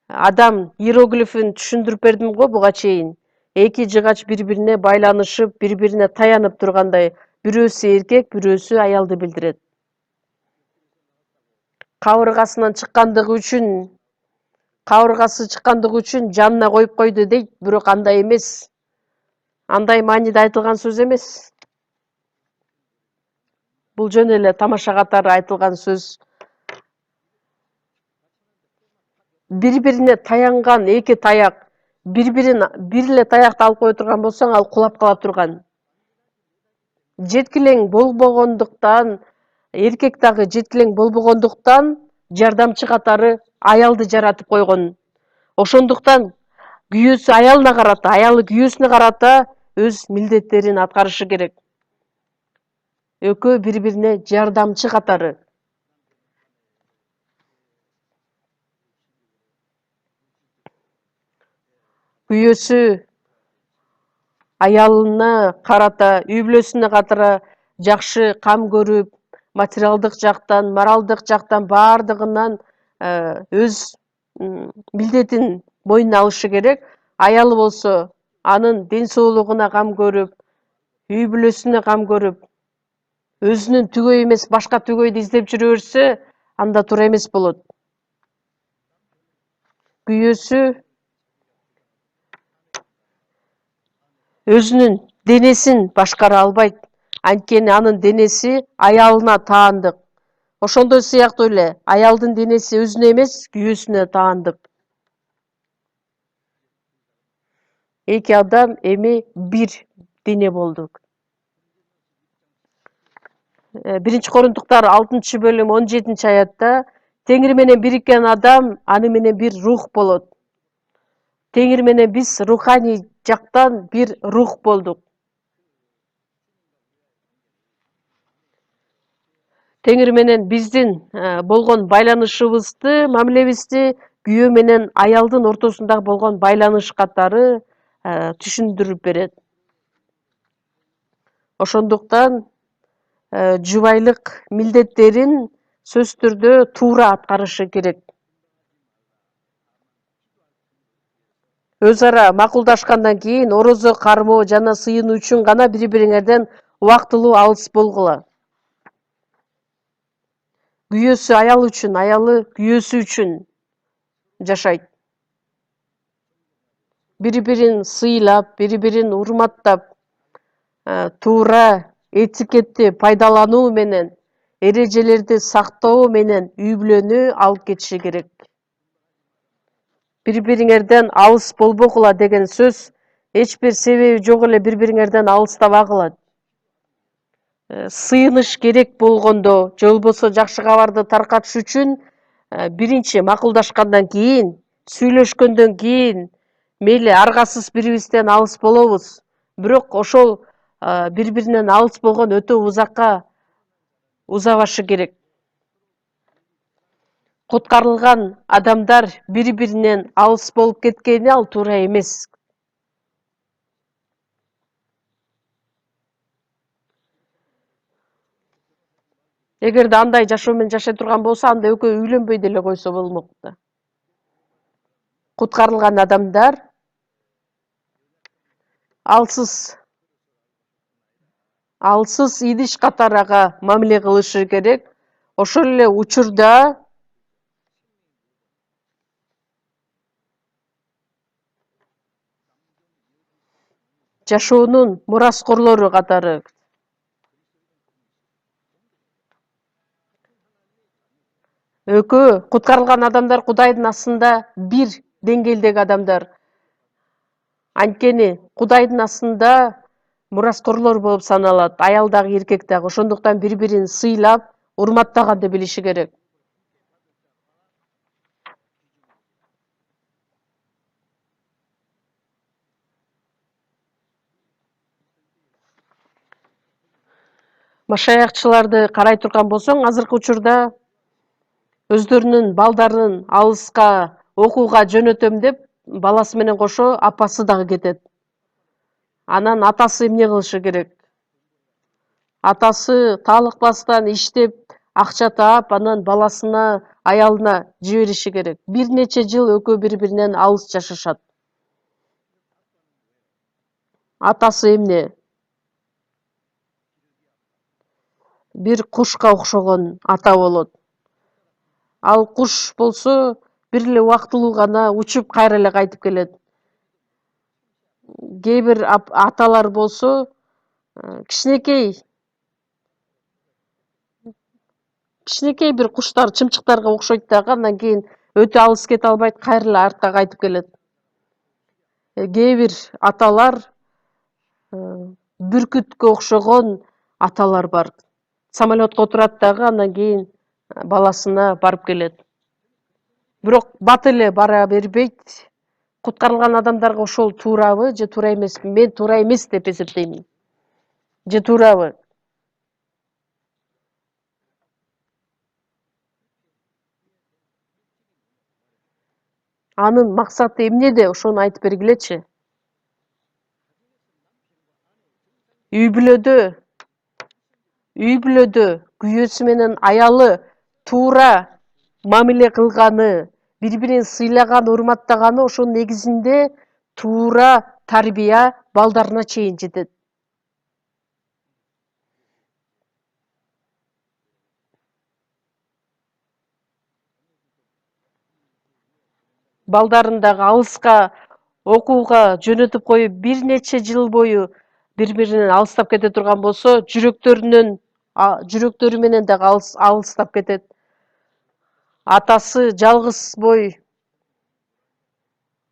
Адам иероглифин түшүндүрүп бердим го буга чейин. Эки жыгач бири-бирине байланышып, бири-бирине таянып тургандай, бирөөсү эркек, бирөөсү аялды билдирет. Кабыргасы чыккандыгы үчүн жанына коюп койду дейт, бирок андай эмес. Андай мааниде айтылган сөз эмес. Бул жөн эле тамаша катары айтылган сөз. Бири-бирине таянган эки таяк, бир эле таякты алып кое турган болсоң, ал кулап кала турган. Жеткилең болбогондуктан, эркек дагы жеткилең болбогондуктан жардамчы катары аялды жаратып койгон. Ошондуктан күйөөсү аялына карата, аялы күйөөсүнө карата өз милдеттерин аткарышы керек. Экөө бири-бирине жардамчы катары. Күйөөсү аялына карата, үй бүлөсүнө катары жакшы кам көрүп, материалдык жактан, моралдык жактан бардыгынан өз милдетин мойнуна алышы керек. Аялы болсо анын ден соолугуна кам көрүп, үй бүлөсүнө кам көрүп, өзүнүн түгөй эмес башка түгөйдү издеп жүрө берсе, анда туура эмес болот. Күйөөсү өзүнүн денесин башкара албайт. Анткени анын денеси аялына таандык. Ошондой сыяктуу эле аялдын денеси өзүнө эмес, күйөөсүнө таандык. Эки адам эми бир дене болду. 1-Корунтуктар 6-бөлүм 17-аятта Теңир менен бириккен адам аны менен бир рух болот. Теңир менен биз руханий жактан бир рух болдук. Теңир менен биздин болгон байланышыбызды, мамилебизди күйөө менен аялдын ортосундагы болгон байланыш катары түшүндүрүп берет. Ошондуктан жубайлык милдеттерин сөзсүз түрдө туура аткарышы керек. Өз ара макулдашкандан кийин орозо кармоо жана сыйынуу үчүн гана бири-бириңерден убактылуу алыс болгула. Күйөөсү аял үчүн, аялы күйөөсү үчүн жашайт. Бири-бирин сыйлап, бири-бирин урматтап, туура этикетти пайдалануу менен, эрежелерди сактоо менен үй бүлөнү алып кетиши керек. Бири-бириңерден алыс болбогула деген сөз эч бир себеби жок эле бири-бириңерден алыстабагыла. Сыйыныш керек болгондо, же болбосо жакшы кабарды таркатыш үчүн биринчи макулдашкандан кийин, сүйлөшкөндөн кийин мейли аргасыз бирибизден алыс болобуз. Бирок ошол бири-биринен алыс болгон өтө узакка узабашы керек. Куткарылган адамдар бири-биринен алыс болуп кеткени ал туура эмес. Эгерде андай жашоо менен жашай турган болсо, анда экөө үйлөнбөй деле койсо болмок да. Куткарылган адамдар алсыз идиш катарага мамиле кылышы керек. Ошол эле учурда жашоонун мураскорлору катары экөө куткарылган адамдар Кудайдын астында бир деңгээлдеги адамдар. Анткени Кудайдын астында мураскорлор болуп саналат, аял дагы, эркек дагы. Ошондуктан бири-бирин сыйлап, урматтаганды билиши керек. Машаякчыларды карай турган болсоң, азыркы учурда өздөрүнүн балдарын алыска окууга жөнөтөм деп, баласы менен кошо апасы дагы кетет. Анан атасы эмне кылышы керек? Атасы таалыкпастан иштеп, акча таап, анан баласына, аялына жибериши керек. Бир нече жыл экөө бири-биринен алыс жашашат. Атасы эмне? Бир кушка окшогон ата болот. Ал куш болсо, бир эле убактылуу гана учуп кайра эле кайтып келет. Кээ бир аталар болсо, кичинекей бир куштар, чымчыктарга окшойт дагы, андан кийин өтө алыс кете албайт, кайра эле артка кайтып келет. Кээ бир аталар бүркүткө окшогон аталар бар. Самолетко отурат дагы, андан кийин баласына барып келет. Бирок бат эле бара бербейт. Куткарылган адамдарга ошол туурабы же туура эмеспи? Мен туура эмес деп эсептеймин. Же туурабы? Анын максаты эмнеде? Ошону айтып бергилечи. Үй бүлөдө күйөөсү менен аялы туура мамиле кылганы, бири-бирин сыйлаганы, урматтаганы ошонун негизинде туура тарбия балдарына чейин жетет. Балдарын дагы алыска окууга жөнөтүп коюп, бир нече жыл бою бири-биринен алыстап кете турган болсо, жүрөктөрү менен дагы алыстап кетет. Атасы жалгыз бой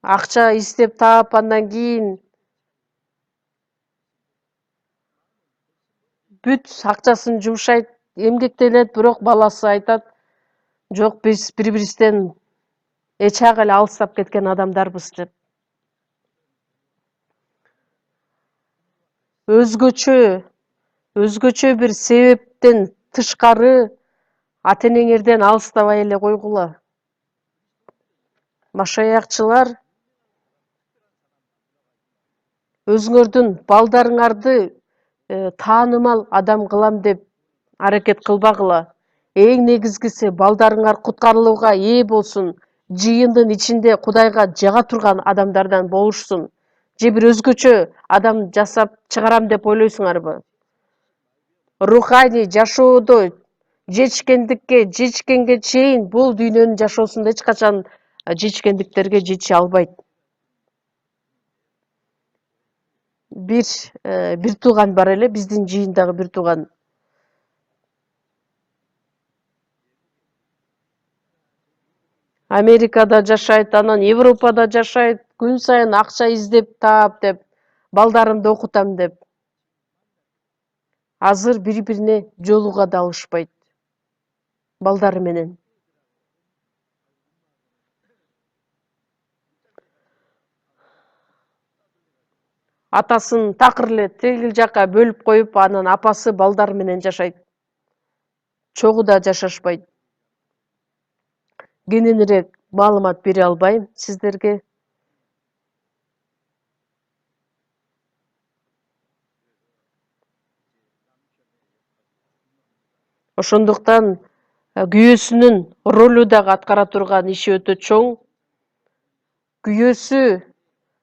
акча издеп таап, андан кийин бүт акчасын жумшайт, эмгектенет, бирок баласы айтат, жок, биз бири-бирибизден эчак эле алыстап кеткен адамдарбыз деп. Өзгөчө бир себептен тышкары ата-энеңерден алыстабай эле койгула. Машаякчылар өзүңөрдүн балдарыңарды таанымал адам кылам деп аракет кылбагыла. Эң негизгиси балдарыңар куткарылууга ээ болсун, жыйындын ичинде Кудайга жага турган адамдардан болушсун. Же бир өзгөчө адам жасап чыгарам деп ойлойсуңарбы? Руханий жашоодо жетишкенге чейин бул дүйнөнүн жашоосунда эч качан жетишкендиктерге жете албайт. Бир тууган бар эле, биздин жыйындагы бир тууган. Америкада жашайт, анан Европада жашайт, күн сайын акча издеп таап деп, балдарымды окутам деп. Азыр бири-бирине жолуга да алышпайт балдары менен. Атасын такыр эле тегил жакка бөлүп коюп, анан апасы балдары менен жашайт. Чогуу да жашашпайт. Кененирээк маалымат бере албайм сиздерге. Ошондуктан күйөөсүнүн ролу дагы аткара турган иши өтө чоң. Күйөөсү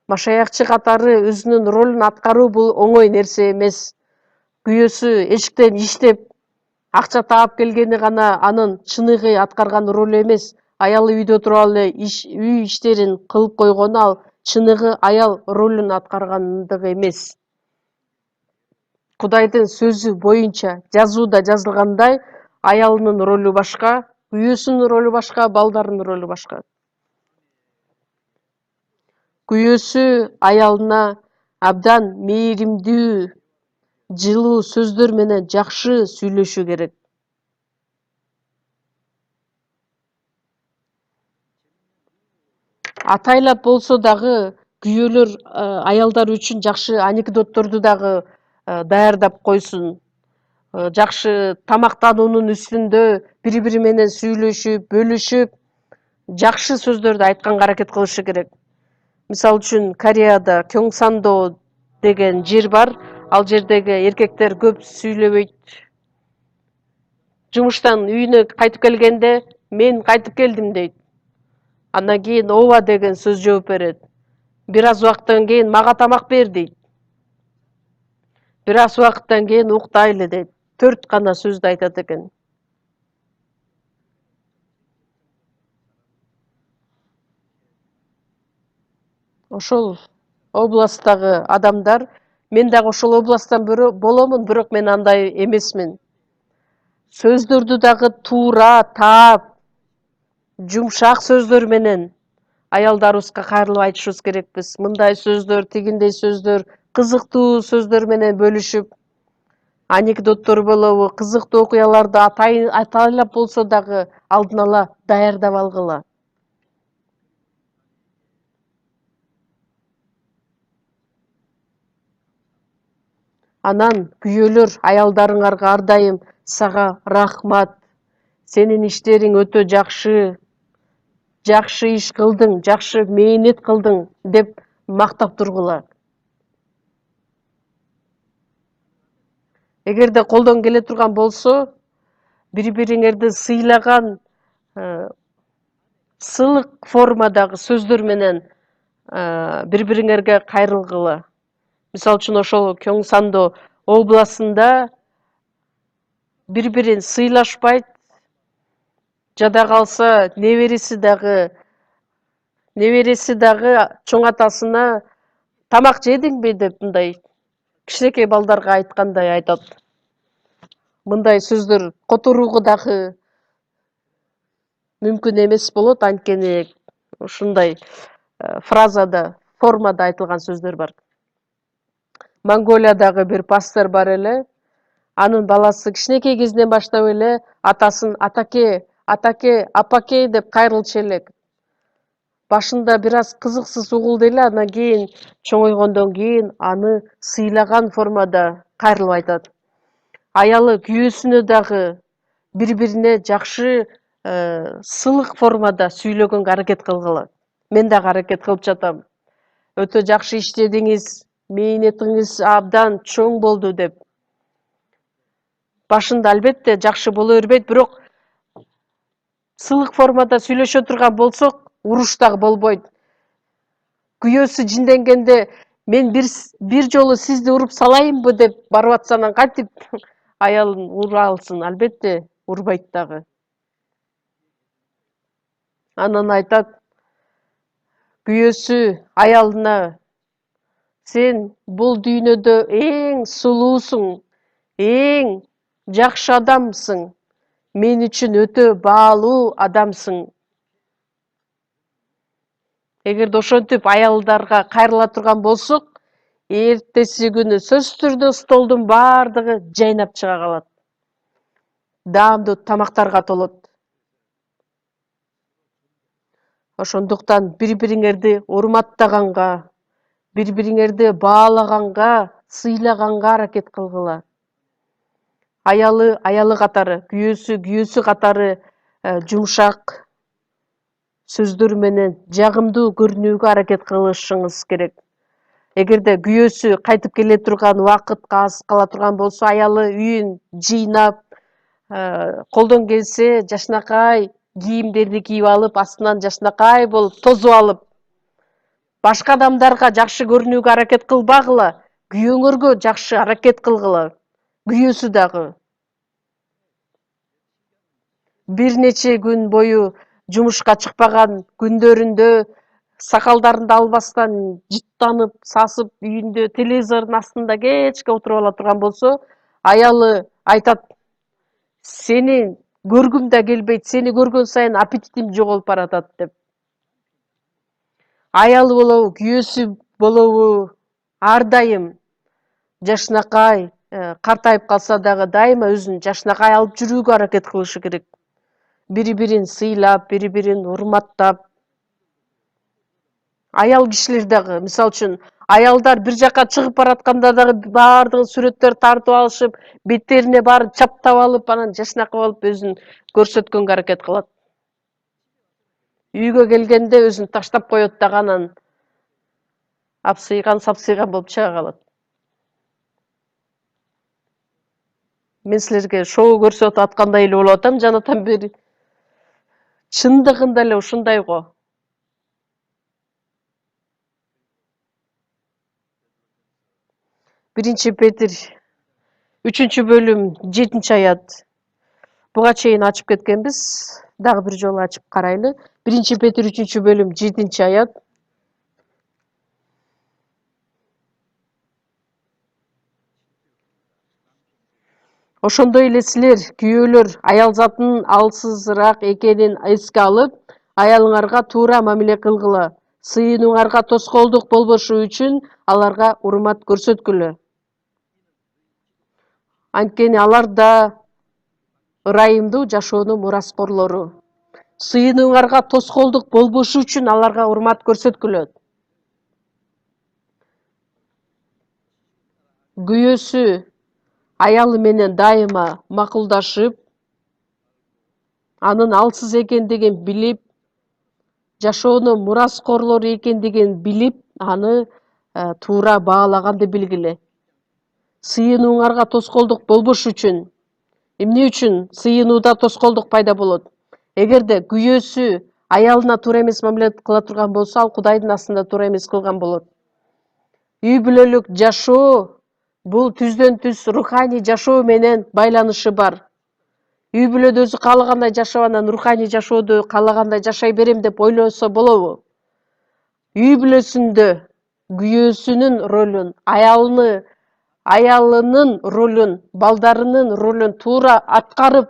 машаякчы катары өзүнүн ролун аткаруу бул оңой нерсе эмес. Күйөөсү эчиктен иштеп, акча таап келгени гана анын чыныгы аткарган ролу эмес. Аялы үйдө туруп алып эле үй иштерин кылып койгону ал чыныгы аял ролун аткаргандыгы эмес. Кудайдын сөзү боюнча жазууда жазылгандай, аялынын ролу башка, күйөөсүнүн ролу башка, балдарынын ролу башка. Күйөөсү аялына абдан мээримдүү, жылуу сөздөр менен жакшы сүйлөшү керек. Атайлап болсо дагы күйөөлөр аялдар үчүн жакшы анекдотторду дагы даярдап койсун. Жакшы тамактануунун үстүндө бири-бири менен сүйлөшүп, бөлүшүп, жакшы сөздөрдү айтканга аракет кылышы керек. Мисалы үчүн Кореяда Кёнгсандо деген жер бар. Ал жердеги эркектер көп сүйлөбөйт. Жумуштан үйүнө кайтып келгенде, мен кайтып келдим дейт. Андан кийин ооба деген сөз жооп берет. Бир аз убакыттан кийин мага тамак бер дейт. Бир аз убакыттан кийин уктайлы дейт. 4 гана сөздү айтат экен. Ошол областтагы адамдар, мен дагы ошол областтан боломун, бирок мен андай эмесмин. Сөздөрдү дагы туура, таап, жумшак сөздөр менен аялдарыбызга кайрылып айтышыбыз керекпиз. Мындай сөздөр, тигиндей сөздөр, кызыктуу сөздөр менен бөлүшүп, анекдоттор болобу, кызыктуу окуяларды атайлап болсо дагы алдын ала даярдап алгыла. Анан күйөөлөр аялдарыңарга ар дайым сага рахмат, сенин иштериң өтө жакшы, жакшы иш кылдың, жакшы мээнет кылдың деп мактап тургула. Эгерде колдон келе турган болсо, бири-бириңерди сыйлаган, сылык формадагы сөздөр менен бири-бириңерге кайрылгыла. Мисалы үчүн ошол Кёнгсандо областында бири-бирин сыйлашпайт, жада калса небереси дагы чоң атасына тамак жедиңби деп мындай кичинекей балдарга айткандай айтат. Мындай сөздөр которууга дагы мүмкүн эмес болот, анткени ушундай фразада, формада айтылган сөздөр бар. Монголиядагы бир пастор бар эле, анын баласы кичинекей кезинен баштап эле атасын атаке, атаке, апаке деп кайрылчу эле. Башында бир аз кызыксыз угулду эле, андан кийин чоңойгондон кийин аны сыйлаган формада кайрылып айтат. Аялы күйөөсүнө дагы бири-бирине жакшы сылык формада сүйлөгөнгө аракет кылгыла. Мен дагы аракет кылып жатам. Өтө жакшы иштедиңиз, мээнетиңиз абдан чоң болду деп. Башында албетте жакшы боло бербейт, бирок сылык формада сүйлөшө турган болсок, уруш дагы болбойт. Күйөөсү жинденгенде, мен бир жолу сизди уруп салайынбы деп барып атса, анан кантип аялын ура алсын? Албетте урбайт дагы. Анан айтат, күйөөсү аялына: сен бул дүйнөдө эң сулуусуң, эң жакшы адамсың, мен үчүн өтө баалуу адамсың. Эгерде ошентип аялдарга кайрыла турган болсок, эртеси күнү сөзсүз түрдө столдун баардыгы жайнап чыга калат. Даамдуу тамактарга толот. Ошондуктан бири-бириңерди урматтаганга, бири-бириңерди баалаганга, сыйлаганга аракет кылгыла. Аялы катары, күйөөсү катары жумшак сөздөр менен жагымдуу көрүнүүгө аракет кылышыңыз керек. Эгерде күйөөсү кайтып келе турган убакытка аз кала турган болсо, аялы үйүн жыйнап, колдон келсе жашнакай кийимдерди кийип алып, астынан жашнакай болуп тозуп алып, башка адамдарга жакшы көрүнүүгө аракет кылбагыла, күйөөңөргө жакшы аракет кылгыла. Күйөөсү дагы бир нече күн бою жумушка чыкпаган күндөрүндө сакалдарын да албастан жыттанып, сасып, үйүндө телевизордун астында кечке отуруп ала турган болсо, аялы айтат: "Сени көргүм да келбейт, сени көргөн сайын аппетитим жоголуп баратат" деп. Аялы болобу, күйөөсү болобу, ар дайым жашнакай, картайып калса дагы дайыма өзүн жашнакай алып жүрүүгө аракет кылышы керек. Бири-бирин сыйлап, бири-бирин урматтап. Аял кишилер дагы, мисалы үчүн, аялдар бир жака чыгып баратканда дагы баардыгы сүрөттөр тартып алышып, беттерине баары чаптап алып, анан жашнакай болуп өзүн көрсөткөнгө аракет кылат. Үйгө келгенде өзүн таштап коет дагы, анан апсыйган, сапсыйган болуп чыга калат. Мен силерге шоу көрсөтүп аткандай эле болуп атам жанатан бери. Чындыгында эле ушундай го. Биринчи Петир 3-бөлүм 7-аят. Буга чейин ачып кеткенбиз. Дагы бир жолу ачып карайлы. 1 Петир 3-бөлүм 7-аят. Ошондой эле силер, күйөөлөр, аял затынын алсызыраак экенин эске алып, аялыңарга туура мамиле кылгыла. Сыйынууңарга тоскоолдук болбошу үчүн аларга урмат көрсөткүлө. Анткени алар да ырайымдуу жашоонун мураскорлору. Сыйынууңарга тоскоолдук болбошу үчүн аларга урмат көрсөткүлө. Күйөөсү аялы менен дайыма макулдашып, анын алсыз экендигин билип, жашоонун мураскорлору экендигин билип, аны туура баалаганды билгиле. Сыйынууңарга тоскоолдук болбош үчүн. Эмне үчүн сыйынууда тоскоолдук пайда болот? Эгерде күйөөсү аялына туура эмес мамиле кыла турган болсо, ал Кудайдын астында туура эмес кылган болот. Үй бүлөлүк жашоо бул түздөн түз руханий жашоо менен байланышы бар. Үй бүлөдө өзү каалагандай жашап, анан руханий жашоодо каалагандай жашай берем деп ойлосо болобу? Үй бүлөсүндө күйөөсүнүн ролун, аялынын ролун, балдарынын ролун туура аткарып,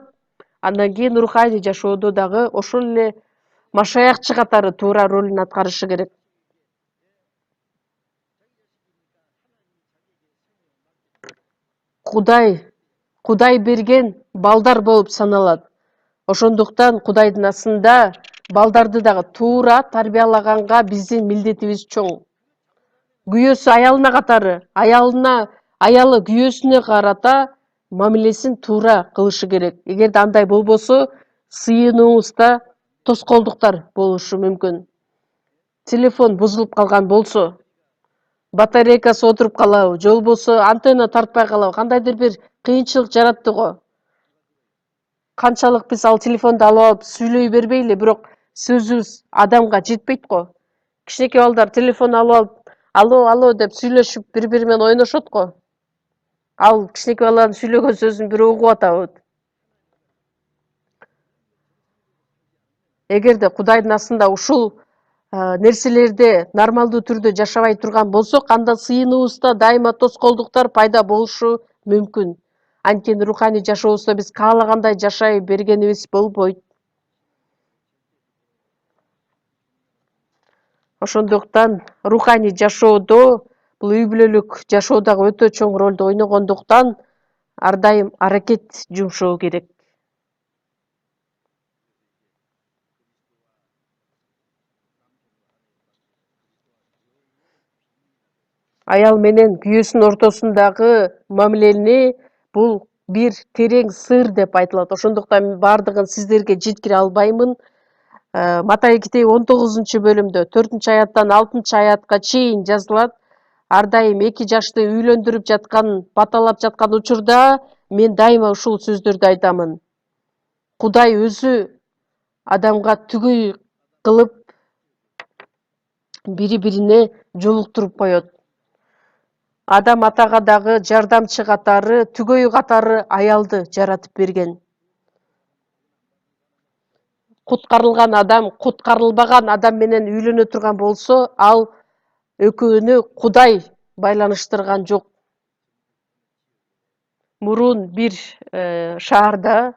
андан кийин руханий жашоодо дагы ошол эле машаякчы катары туура ролун аткарышы керек. Кудай берген балдар болуп саналат. Ошондуктан Кудайдын астында балдарды дагы туура тарбиялаганга биздин милдетибиз чоң. Күйөөсү аялына катары, аялы күйөөсүнө карата мамилесин туура кылышы керек. Эгерде андай болбосо, сыйынуубузда тоскоолдуктар болушу мүмкүн. Телефон бузулуп калган болсо, батарейкасы отуруп калабы, же болбосо антенна тартпай калабы, кандайдыр бир кыйынчылык жаратты го. Канчалык биз ал телефонду алып алып сүйлөй бербейли, бирок сөзүбүз адамга жетпейт го. Кичинекей балдар телефон алып алып, алло деп сүйлөшүп, бири-бири менен ойношот го. Ал кичинекей баланын сүйлөгөн сөзүн бирөө угуп атабы. Эгерде Кудайдын астында ушул нерселерде нормалдуу түрдө жашабай турган болсок, анда сыйынуубузда дайыма тоскоолдуктар пайда болушу мүмкүн. Анткени руханий жашообузда биз каалагандай жашай бергенибиз болбойт. Ошондуктан руханий жашоодо бул үй бүлөлүк жашоодагы өтө чоң ролду ойногондуктан ар дайым аракет жумшоо керек. Аял менен күйөөсүнүн ортосундагы мамилени бул бир терең сыр деп айтылат. Ошондуктан баардыгын сиздерге жеткире албаймын. Матай китеби 19-бөлүмдө 4-аяттан 6-аятка чейин жазылат. Ар дайым эки жашты үйлөндүрүп жаткан, баталап жаткан учурда мен дайыма ушул сөздөрдү айтамын. Кудай өзү адамга түгөй кылып бири-бирине жолуктуруп коет. Адам атага дагы жардамчы катары, түгөй катары аялды жаратып берген. Куткарылган адам, куткарылбаган адам менен үйлөнө турган болсо, ал экөөнү Кудай байланыштырган жок. Мурун бир шаарда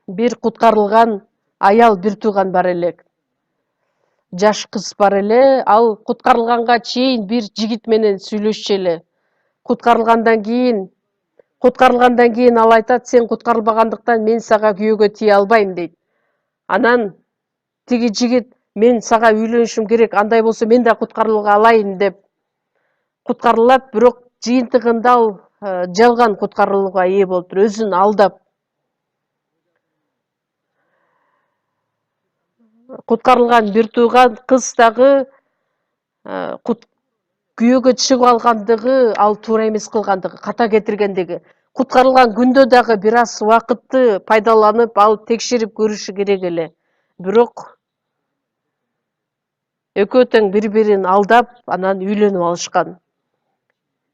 бир куткарылган аял бир тууган бар эле. Жаш кыз бар эле, ал куткарылганга чейин бир жигит менен сүйлөшчү эле. Куткарылгандан кийин ал айтат, сен куткарылбагандыктан мен сага күйөөгө тие албайм дейт. Анан тиги жигит, мен сага үйлөнүшүм керек, андай болсо мен да куткарыла алайын деп куткарылат, бирок жыйынтыгында ал жалган куткарылууга ээ болуптур, өзүн алдап. Куткарылган бир тууган кыз дагы күйөөгө чыгып алгандыгы ал туура эмес кылгандыгы, ката кетиргендиги. Куткарылган күндө дагы бир аз убакытты пайдаланып, ал текшерип көрүшү керек эле. Бирок экөө тең бири-бирин алдап, анан үйлөнүп алышкан.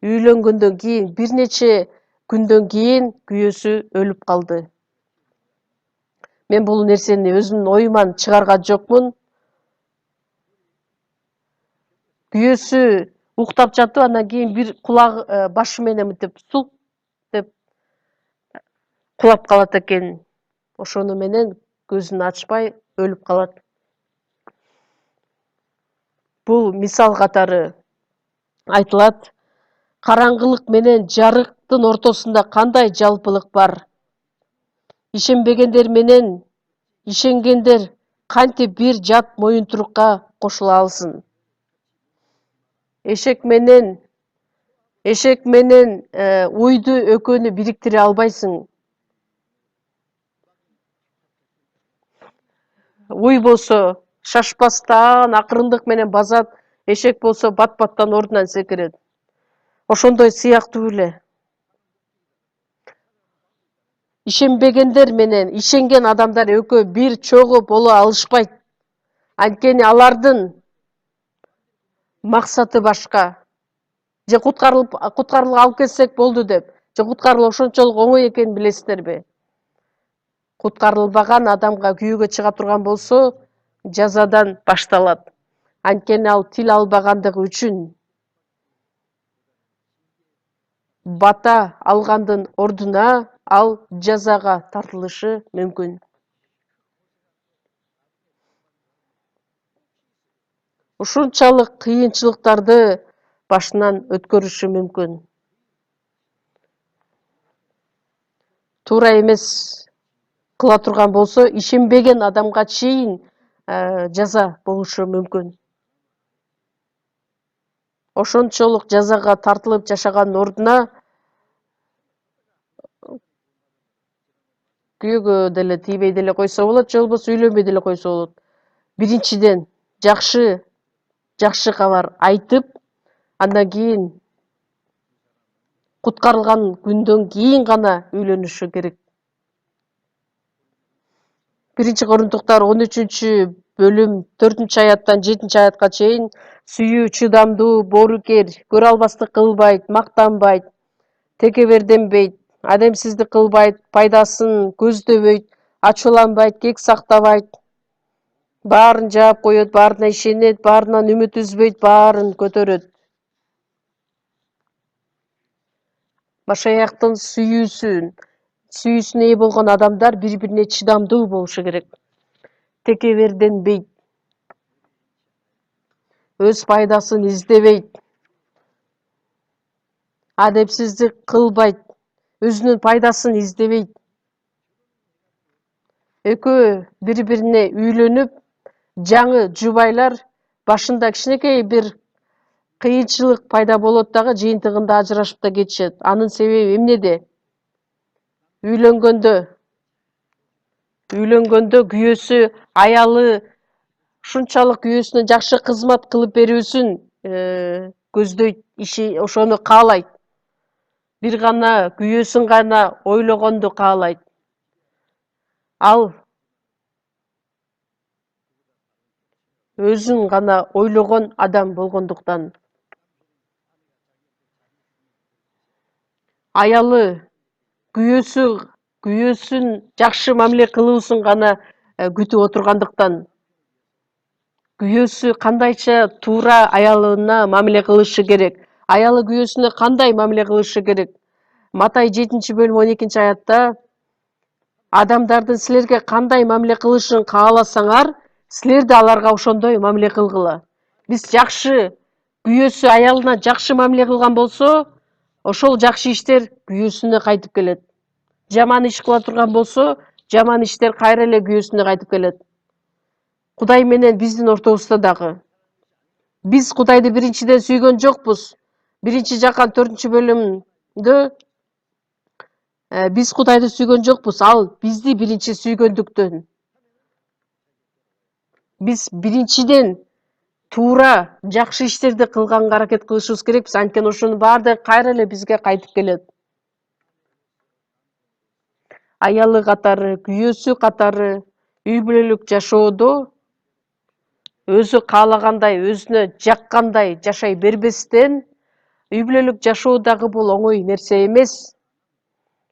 Үйлөнгөндөн кийин бир нече күндөн кийин күйөөсү өлүп калды. Мен бул нерсени өзүмдүн оюман чыгарган жокмун. Күйөөсү уктап жатып, андан кийин бир кулагы башы менен мынтип сук деп кулап калат экен. Ошону менен көзүн ачпай өлүп калат. Бул мисал катары айтылат. Караңгылык менен жарыктын ортосунда кандай жалпылык бар? Ишенбегендер менен ишенгендер кантип бир жат моюнтурукка кошула алсын? Эшек менен уйду экөөнү бириктире албайсың. Уй болсо шашпастан акырындык менен базат, эшек болсо бат-баттан ордунан секирет. Ошондой сыяктуу эле. Ишенбегендер менен ишенген адамдар экөө бир чогуу боло алышпайт. Анткени алардын максаты башка. Же куткарылып алып кетсек болду деп, же куткарылуу ошончолук оңой экенин билесиздерби? Куткарылбаган адамга күйөөгө чыга турган болсо, жазадан башталат. Анткени ал тил албагандыгы үчүн бата алгандын ордуна ал жазага тартылышы мүмкүн. Ушунчалык кыйынчылыктарды башынан өткөрүшү мүмкүн. Туура эмес кыла турган болсо, ишенбеген адамга чейин жаза болушу мүмкүн. Ошончолук жазага тартылып жашаганын ордуна күйөөгө деле тийбей деле койсо болот, же болбосо үйлөнбөй деле койсо болот. Биринчиден жакшы кабар айтып, андан кийин куткарылган күндөн кийин гана үйлөнүшү керек. Биринчи Корунтуктар 13-бөлүм 4-аяттан 7-аятка чейин сүйүү чыдамдуу, боорукер, көрө албастык кылбайт, мактанбайт, текеберденбейт, адемсиздик кылбайт, пайдасын көздөбөйт, ачууланбайт, кек сактабайт, баарын жаап коет, баарына ишенет, баарынан үмүт үзбөйт, баарын көтөрөт. Машаяктын сүйүүсүнө ээ болгон адамдар бири-бирине чыдамдуу болушу керек. текеберденбейт, өз пайдасын издебейт, адепсиздик кылбайт, өзүнүн пайдасын издебейт. Экөө бири-бирине үйлөнүп, жаңы жубайлар башында кичинекей бир кыйынчылык пайда болот дагы, жыйынтыгында ажырашып да кетишет. Анын себеби эмнеде? Үйлөнгөндө күйөөсү, аялы ушунчалык күйөөсүнө жакшы кызмат кылып берүүсүн көздөйт, ошону каалайт. Бир гана күйөөсүн гана ойлогонду каалайт. Ал өзүн гана ойлогон адам болгондуктан аялы күйөөсүн жакшы мамиле кылуусун гана күтүп отургандыктан, күйөөсү кандайча туура аялына мамиле кылышы керек, аялы күйөөсүнө кандай мамиле кылышы керек. Матай 7-бөлүм 12-аятта адамдардын силерге кандай мамиле кылышын кааласаңар, силер да аларга ошондой мамиле кылгыла. Биз жакшы күйөөсү аялына жакшы мамиле кылган болсо, ошол жакшы иштер күйөөсүнө кайтып келет. Жаман иш кыла турган болсо, жаман иштер кайра эле күйөөсүнө кайтып келет. Кудай менен биздин ортобузда дагы. Биз Кудайды биринчиден сүйгөн жокпуз. 1-Жакан 4-бөлүмдө биз Кудайды сүйгөн жокпуз, ал бизди биринчи сүйгөндүктөн. Биз биринчиден туура жакшы иштерди кылганга аракет кылышыбыз керекпиз, анткени ошонун баардыгы кайра эле бизге кайтып келет. Аялы катары, күйөөсү катары үй бүлөлүк жашоодо өзү каалагандай, өзүнө жаккандай жашай бербестен, үй бүлөлүк жашоо дагы бул оңой нерсе эмес.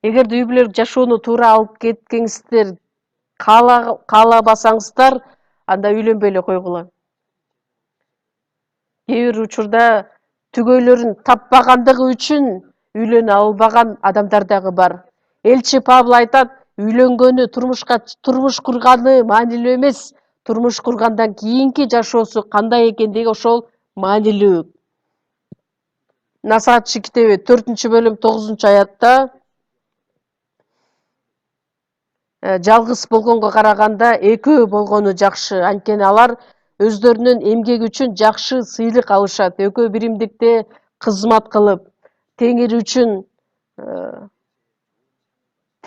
Эгерде үй бүлөлүк жашоону туура алып кеткеңиздер каалабасаңыздар, анда үйлөнбөй эле койгула. Кээ бир учурда түгөйлөрүн таппагандыгы үчүн үйлөнө албаган адамдар дагы бар. Элчи Павыл айтат, үйлөнгөнү, турмуш курганы маанилүү эмес, турмуш кургандан кийинки жашоосу кандай экендиги ошол маанилүү. Насаатчы китеби 4-бөлүм 9-аятта жалгыз болгонго караганда экөө болгону жакшы, анткени алар өздөрүнүн эмгеги үчүн жакшы сыйлык алышат. Экөө биримдикте кызмат кылып,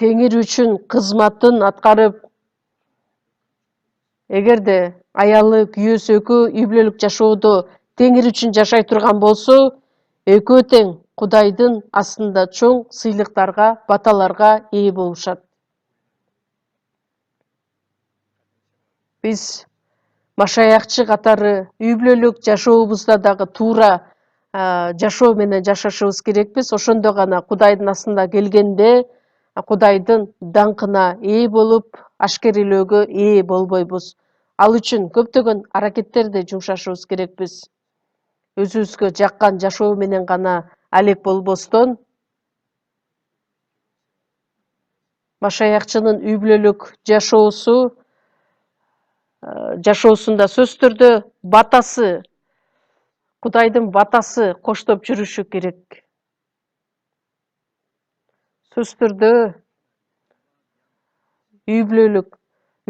Теңир үчүн кызматын аткарып, эгерде аялы күйөөсү экөө үй бүлөлүк жашоодо Теңир үчүн жашай турган болсо, экөө тең Кудайдын астында чоң сыйлыктарга, баталарга ээ болушат. Биз машаякчы катары үй бүлөлүк жашообузда дагы туура жашоо менен жашашыбыз керекпиз. Ошондо гана Кудайдын астында келгенде Кудайдын даңкына ээ болуп, ашкерелөөгө ээ болбойбуз. Ал үчүн көптөгөн аракеттерди жумшашыбыз керекпиз. Өзүбүзгө жаккан жашоо менен гана алек болбостон, машаякчынын үй бүлөлүк жашоосунда сөзсүз түрдө батасы, Кудайдын батасы коштоп жүрүшү керек. Сөзсүз түрдө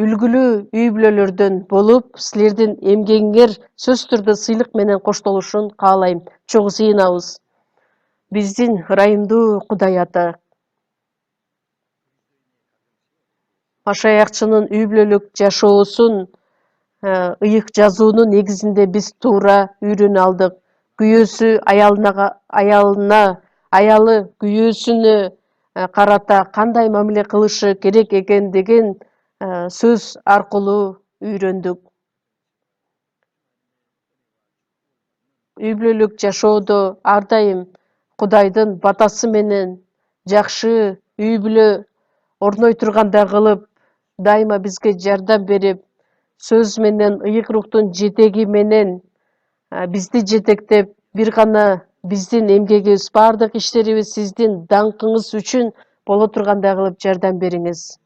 үлгүлүү үй бүлөлөрдөн болуп, силердин эмгегиңер сөзсүз түрдө сыйлык менен коштолушун каалайм. Чогуу сыйынабыз. Биздин ырайымдуу Кудай Ата, машаякчынын үй бүлөлүк жашоосун ыйык жазуунун негизинде биз туура үйрөнө алдык. Күйөөсү аялына, аялы күйөөсүнө карата кандай мамиле кылышы керек экендигин сөз аркылуу үйрөндүк. Үй бүлөлүк жашоодо ар дайым Кудайдын батасы менен жакшы үй бүлө орной тургандай кылып, дайыма бизге жардам берип, сөз менен, ыйык рухтун жетеги менен бизди жетектеп, бир гана биздин эмгегибиз, баардык иштерибиз сиздин даңкыңыз үчүн боло тургандай кылып жардам бериңиз.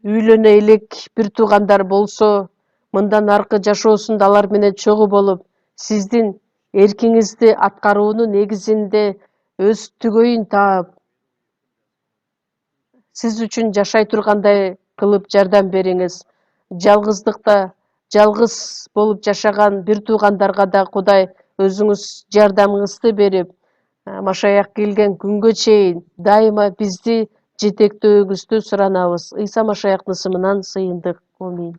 үйлөнө элек бир туугандар болсо, мындан аркы жашоосунда алар менен чогуу болуп, сиздин эркиңизди аткаруунун негизинде өз түгөйүн таап, сиз үчүн жашай тургандай кылып жардам бериңиз. Жалгыздыкта жалгыз болуп жашаган бир туугандарга да Кудай өзүңүз жардамыңызды берип, Машаяк келген күнгө чейин дайыма бизди жетектөөңүздү суранабыз. Ыйса Машаяктын ысымынан сыйындык. Аминь.